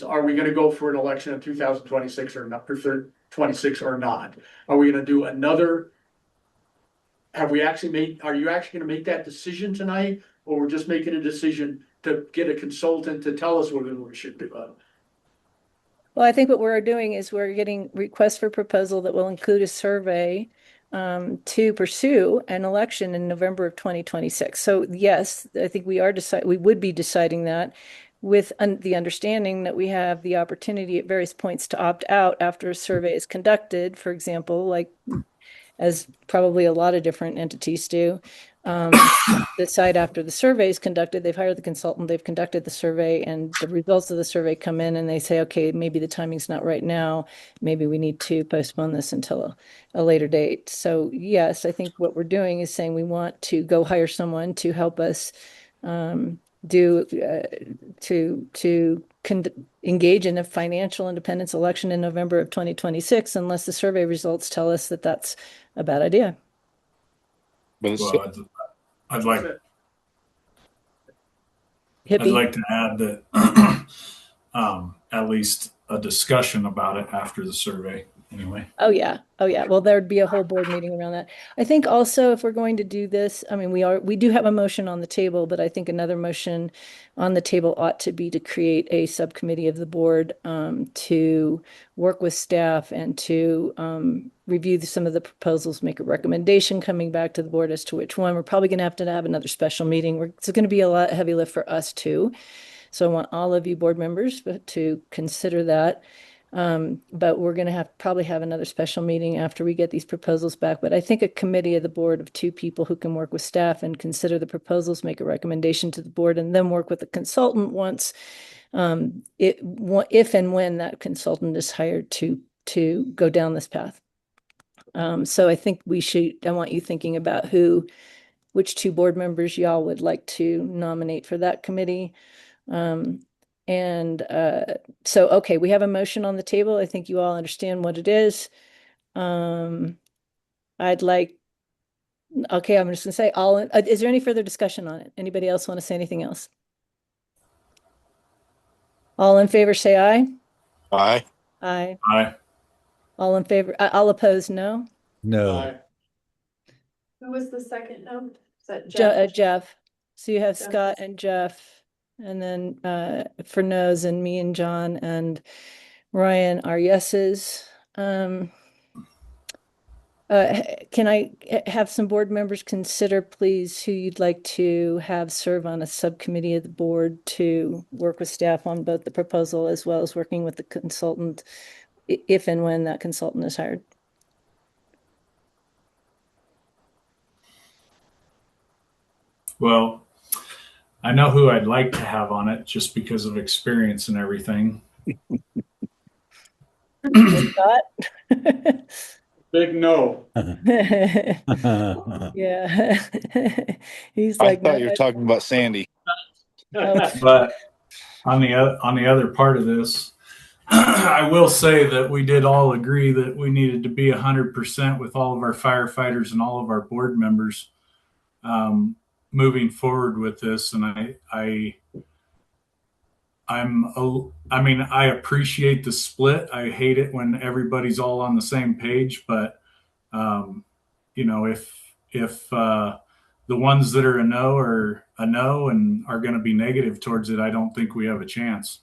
are we gonna go for an election in 2026 or not, or 26 or not? Are we gonna do another? Are you actually gonna make that decision tonight? Or we're just making a decision to get a consultant to tell us what we should do? Well, I think what we're doing is we're getting requests for proposal that will include a survey to pursue an election in November of 2026. So yes, I think we would be deciding that with the understanding that we have the opportunity at various points to opt out after a survey is conducted, for example, like as probably a lot of different entities do. Decide after the survey is conducted, they've hired the consultant, they've conducted the survey, and the results of the survey come in and they say, okay, maybe the timing's not right now. Maybe we need to postpone this until a later date. So yes, I think what we're doing is saying we want to go hire someone to help us engage in a financial independence election in November of 2026, unless the survey results tell us that that's a bad idea. Well, I'd like to add that at least a discussion about it after the survey anyway. Oh yeah. Well, there'd be a whole board meeting around that. I think also if we're going to do this, I mean, we do have a motion on the table, but I think another motion on the table ought to be to create a subcommittee of the board to work with staff and to review some of the proposals, make a recommendation coming back to the board as to which one. We're probably going to have another special meeting. It's going to be a lot heavy lift for us too. So I want all of you board members to consider that. But we're going to probably have another special meeting after we get these proposals back. But I think a committee of the board of 2 people who can work with staff and consider the proposals, make a recommendation to the board, and then work with the consultant once, if and when that consultant is hired to go down this path. So I think I want you thinking about which 2 board members y'all would like to nominate for that committee. So, okay, we have a motion on the table. I think you all understand what it is. Okay, I'm just gonna say is there any further discussion on it? Anybody else want to say anything else? All in favor, say aye. Aye. Aye. Aye. All in favor, all opposed, no? No. Who was the second no? Is that Jeff? Jeff. So you have Jeff Scott is- and Jeff. And then for no's and me and John and Ryan are yeses. Can I have some board members consider, please, who you'd like to have serve on a subcommittee of the board to work with staff on both the proposal as well as working with the consultant, if and when that consultant is hired? Well, I know who I'd like to have on it just because of experience and everything. Scott? Big no. Yeah. He's I like, thought no, you were talking about Sandy. But on the other part of this, I will say that we did all agree that we needed to be 100% with all of our firefighters and all of our board members moving forward with this. And I mean, I appreciate the split. I hate it when everybody's all on the same page, but you know, if the ones that are a no are a no and are going to be negative towards it, I don't think we have a chance.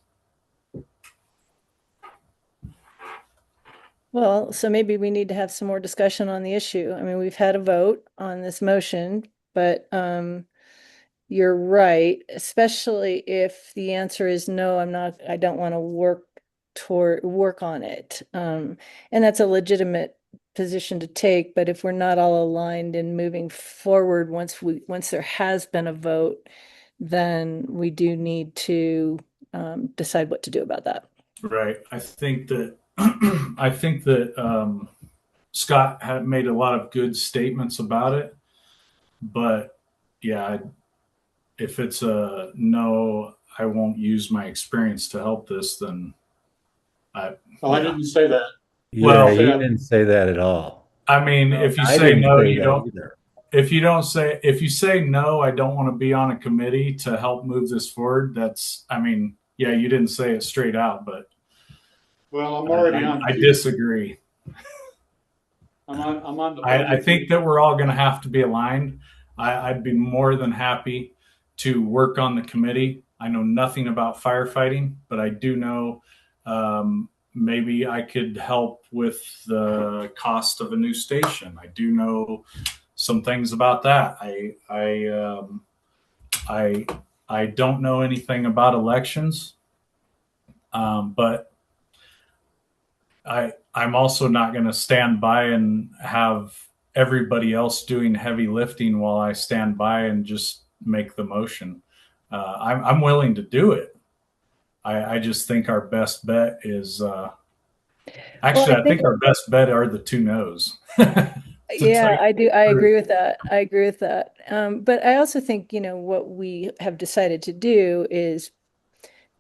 well, so maybe we need to have some more discussion on the issue. I mean, we've had a vote on this motion, but you're right, especially if the answer is no, I don't want to work on it. And that's a legitimate position to take, but if we're not all aligned in moving forward, once there has been a vote, then we do need to decide what to do about that. Right. I think that Scott had made a lot of good statements about it, but yeah, if it's a no, I won't use my experience to help this, then I didn't say that. Yeah, Well, he didn't say that at all. I mean, if you I say didn't no, say you that don't. either. If you say no, I don't want to be on a committee to help move this forward. I mean, yeah, you didn't say it straight out, but Well, I'm already on. I disagree. I'm on the. I think that we're all going to have to be aligned. I'd be more than happy to work on the committee. I know nothing about firefighting, but I do know maybe I could help with the cost of a new station. I do know some things about that. I don't know anything about elections, but I'm also not going to stand by and have everybody else doing heavy lifting while I stand by and just make the motion. I'm willing to do it. I just think our best bet is actually, I think our best bet are the two no's. Yeah, I do. I agree with that. I agree with that. But I also think, what we have decided to do is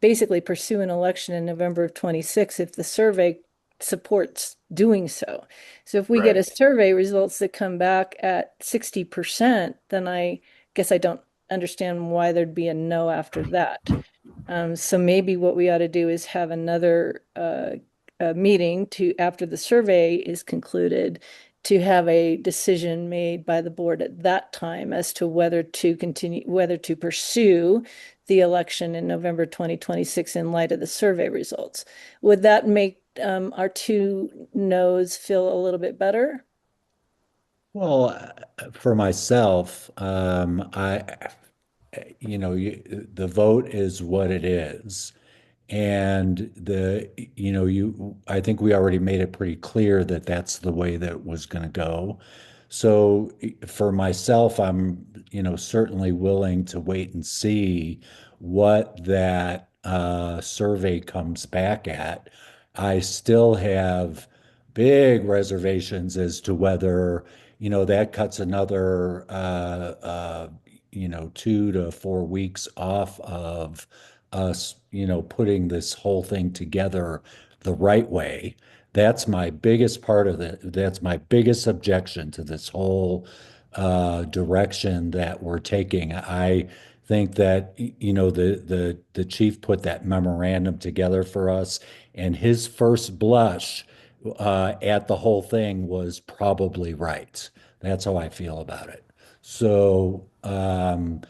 basically pursue an election in November of 26 if the survey supports doing so. So if we get a survey results that come back at 60%, then I guess I don't understand why there'd be a no after that. So maybe what we ought to do is have another meeting after the survey is concluded, to have a decision made by the board at that time as to whether to pursue the election in November 2026 in light of the survey results. Would that make our two no's feel a little bit better? Well, for myself, the vote is what it is. And I think we already made it pretty clear that that's the way that was going to go. So for myself, I'm, certainly willing to wait and see what that survey comes back at. I still have big reservations as to whether, that cuts another, 2 to 4 weeks off of us, putting this whole thing together the right way. That's my biggest part of it. That's my biggest objection to this whole direction that we're taking. I think that, the chief put that memorandum together for us, and his first blush at the whole thing was probably right. That's how I feel about it. So, going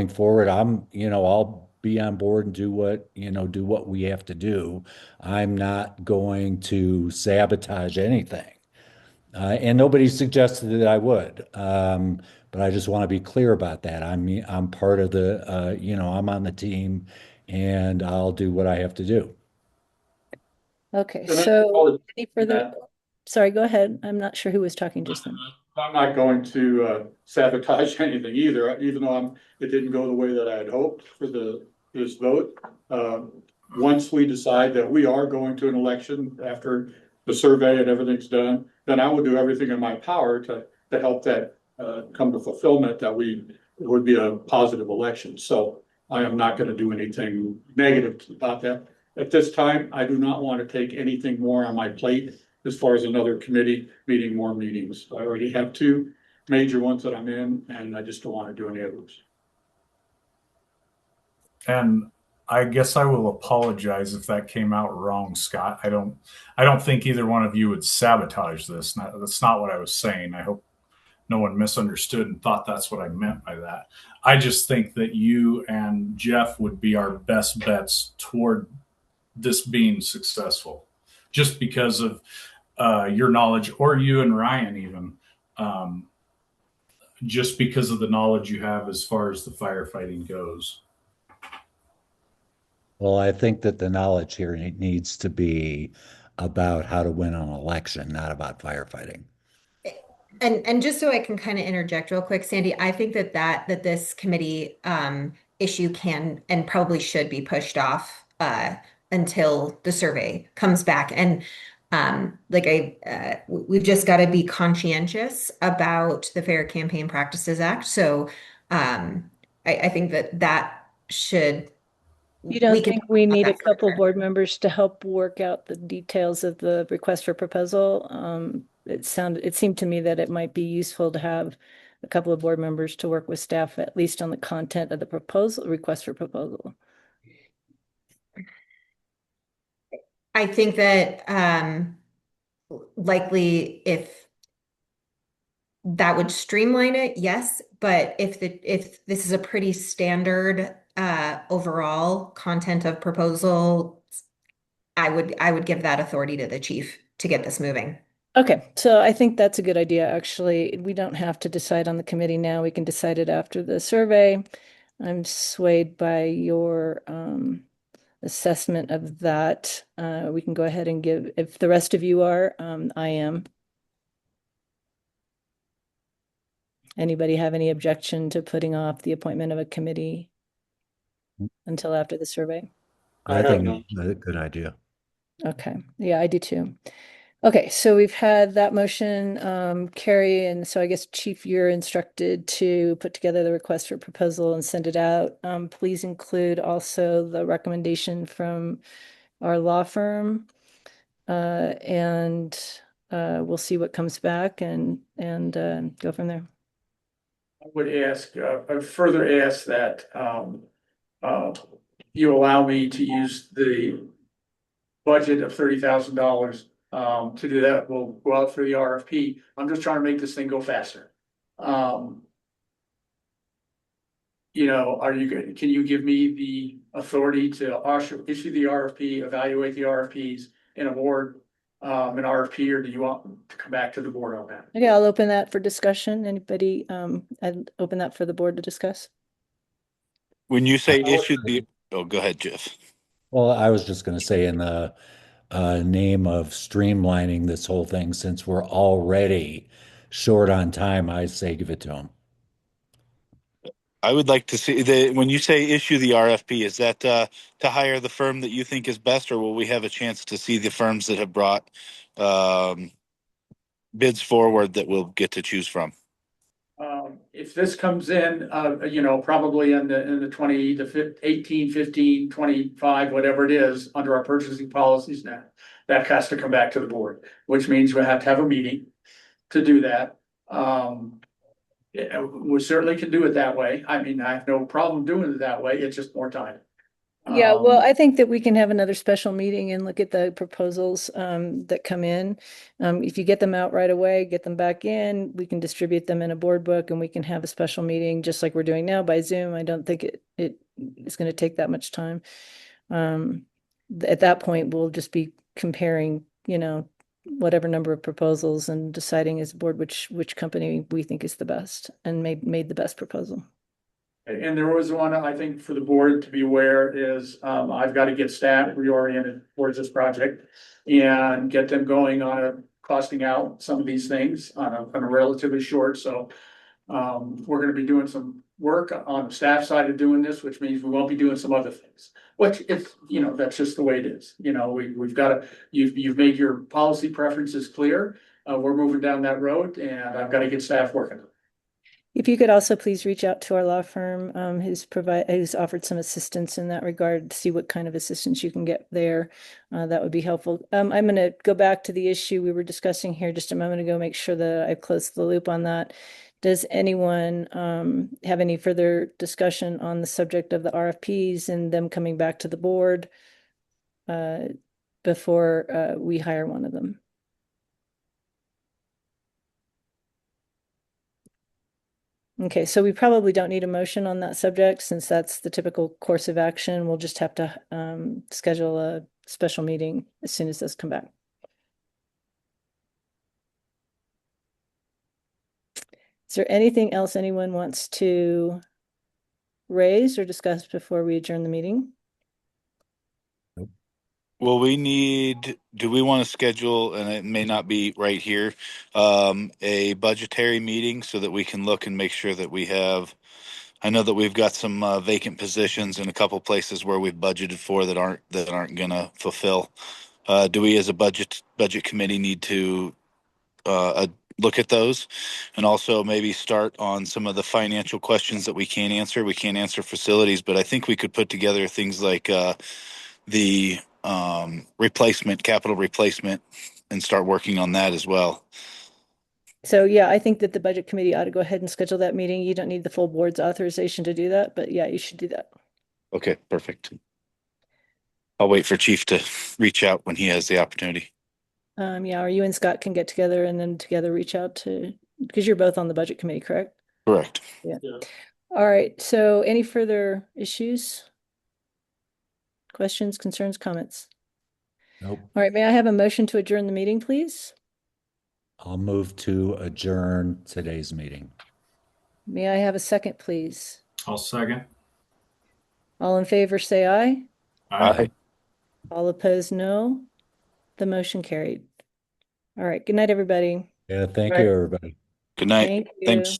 forward, I'll be on board and do what we have to do. I'm not going to sabotage anything. And nobody suggested that I would. But I just want to be clear about that. I'm part of the, I'm on the team and I'll do what I have to do. Okay, And I so apologize any for further, that. sorry, go ahead. I'm not sure who was talking just then. I'm not going to sabotage anything either, even though it didn't go the way that I had hoped for this vote. Once we decide that we are going to an election after the survey and everything's done, then I will do everything in my power to help that come to fulfillment, that it would be a positive election. So I am not going to do anything negative about that. At this time, I do not want to take anything more on my plate as far as another committee meeting, more meetings. I already have two major ones that I'm in, and I just don't want to do any others. And I guess I will apologize if that came out wrong, Scott. I don't think either one of you would sabotage this. That's not what I was saying. I hope no one misunderstood and thought that's what I meant by that. I just think that you and Jeff would be our best bets toward this being successful, just because of your knowledge, or you and Ryan even, just because of the knowledge you have as far as the firefighting goes. Well, I think that the knowledge here needs to be about how to win an election, not about firefighting. And just so I can kind of interject real quick, Sandy, I think that this committee issue can and probably should be pushed off until the survey comes back. And we've just got to be conscientious about the Fair Campaign Practices Act. So I think that should. You don't can think we talk need a about that couple further. board members to help work out the details of the request for proposal? It seemed to me that it might be useful to have a couple of board members to work with staff, at least on the content of the request for proposal. I think that likely if that would streamline it, yes. But if this is a pretty standard overall content of proposal, I would give that authority to the chief to get this moving. Okay, so I think that's a good idea, actually. We don't have to decide on the committee now. We can decide it after the survey. I'm swayed by your assessment of that. We can go ahead and give, if the rest of you are, I am. Anybody have any objection to putting off the appointment of a committee until after the survey? I think that's a good idea. Okay, yeah, I do too. Okay, so we've had that motion carry, and so I guess Chief, you're instructed to put together the request for proposal and send it out. Please include also the recommendation from our law firm, and we'll see what comes back and go from there. I would ask, I further ask that you allow me to use the budget of $30,000 to do that. We'll go out for the RFP. I'm just trying to make this thing go faster. Can you give me the authority to issue the RFP, evaluate the RFPs, and award an RFP, or do you want to come back to the board on that? Okay, I'll open that for discussion. Anybody, I'd open that for the board to discuss. When you say oh, go ahead, Jeff. Well, I was just going to say, in the name of streamlining this whole thing, since we're already short on time, I say give it to them. I would like to see when you say issue the RFP, is that to hire the firm that you think is best, or will we have a chance to see the firms that have brought bids forward that we'll get to choose from? If this comes in, probably in the 20 to 18, 15, 25, whatever it is, under our purchasing policies now, that has to come back to the board, which means we have to have a meeting to do that. We certainly can do it that way. I mean, I have no problem doing it that way. It's just more time. Yeah, well, I think that we can have another special meeting and look at the proposals that come in. If you get them out right away, get them back in, we can distribute them in a board book, and we can have a special meeting just like we're doing now by Zoom. I don't think it's going to take that much time. At that point, we'll just be comparing, whatever number of proposals and deciding as a board which company we think is the best and made the best proposal. And there was one, I think, for the board to be aware is, I've got to get staff reoriented towards this project and get them going on a costing out some of these things on a relatively short, so. We're gonna be doing some work on the staff side of doing this, which means we won't be doing some other things. Which if, that's just the way it is, we've gotta, you've made your policy preferences clear. We're moving down that road and I've got to get staff working. If you could also please reach out to our law firm, who's offered some assistance in that regard, to see what kind of assistance you can get there. That would be helpful. I'm going to go back to the issue we were discussing here just a moment ago, make sure that I've closed the loop on that. Does anyone have any further discussion on the subject of the RFPs and them coming back to the board before we hire one of them? Okay, so we probably don't need a motion on that subject since that's the typical course of action. We'll just have to schedule a special meeting as soon as those come back. Is there anything else anyone wants to raise or discuss before we adjourn the meeting? Well, do we want to schedule, and it may not be right here, a budgetary meeting so that we can look and make sure that I know that we've got some vacant positions in a couple places where we've budgeted for that aren't gonna fulfill. Do we as a budget committee need to look at those and also maybe start on some of the financial questions that we can't answer? We can't answer facilities, but I think we could put together things like the capital replacement, and start working on that as well. So yeah, I think that the budget committee ought to go ahead and schedule that meeting. You don't need the full board's authorization to do that, but yeah, you should do that. Okay, perfect. I'll wait for Chief to reach out when he has the opportunity. Yeah, or you and Scott can get together and then together reach out to, because you're both on the budget committee, correct? Correct. Yeah. All right, so any further issues? Questions, concerns, comments? Nope. All right, may I have a motion to adjourn the meeting, please? I'll move to adjourn today's meeting. May I have a second, please? I'll second. All in favor, say aye. Aye. All opposed, no. The motion carried. All right, good night, everybody. Yeah, thank Right. you, everybody. Good night. Thank you. Thanks.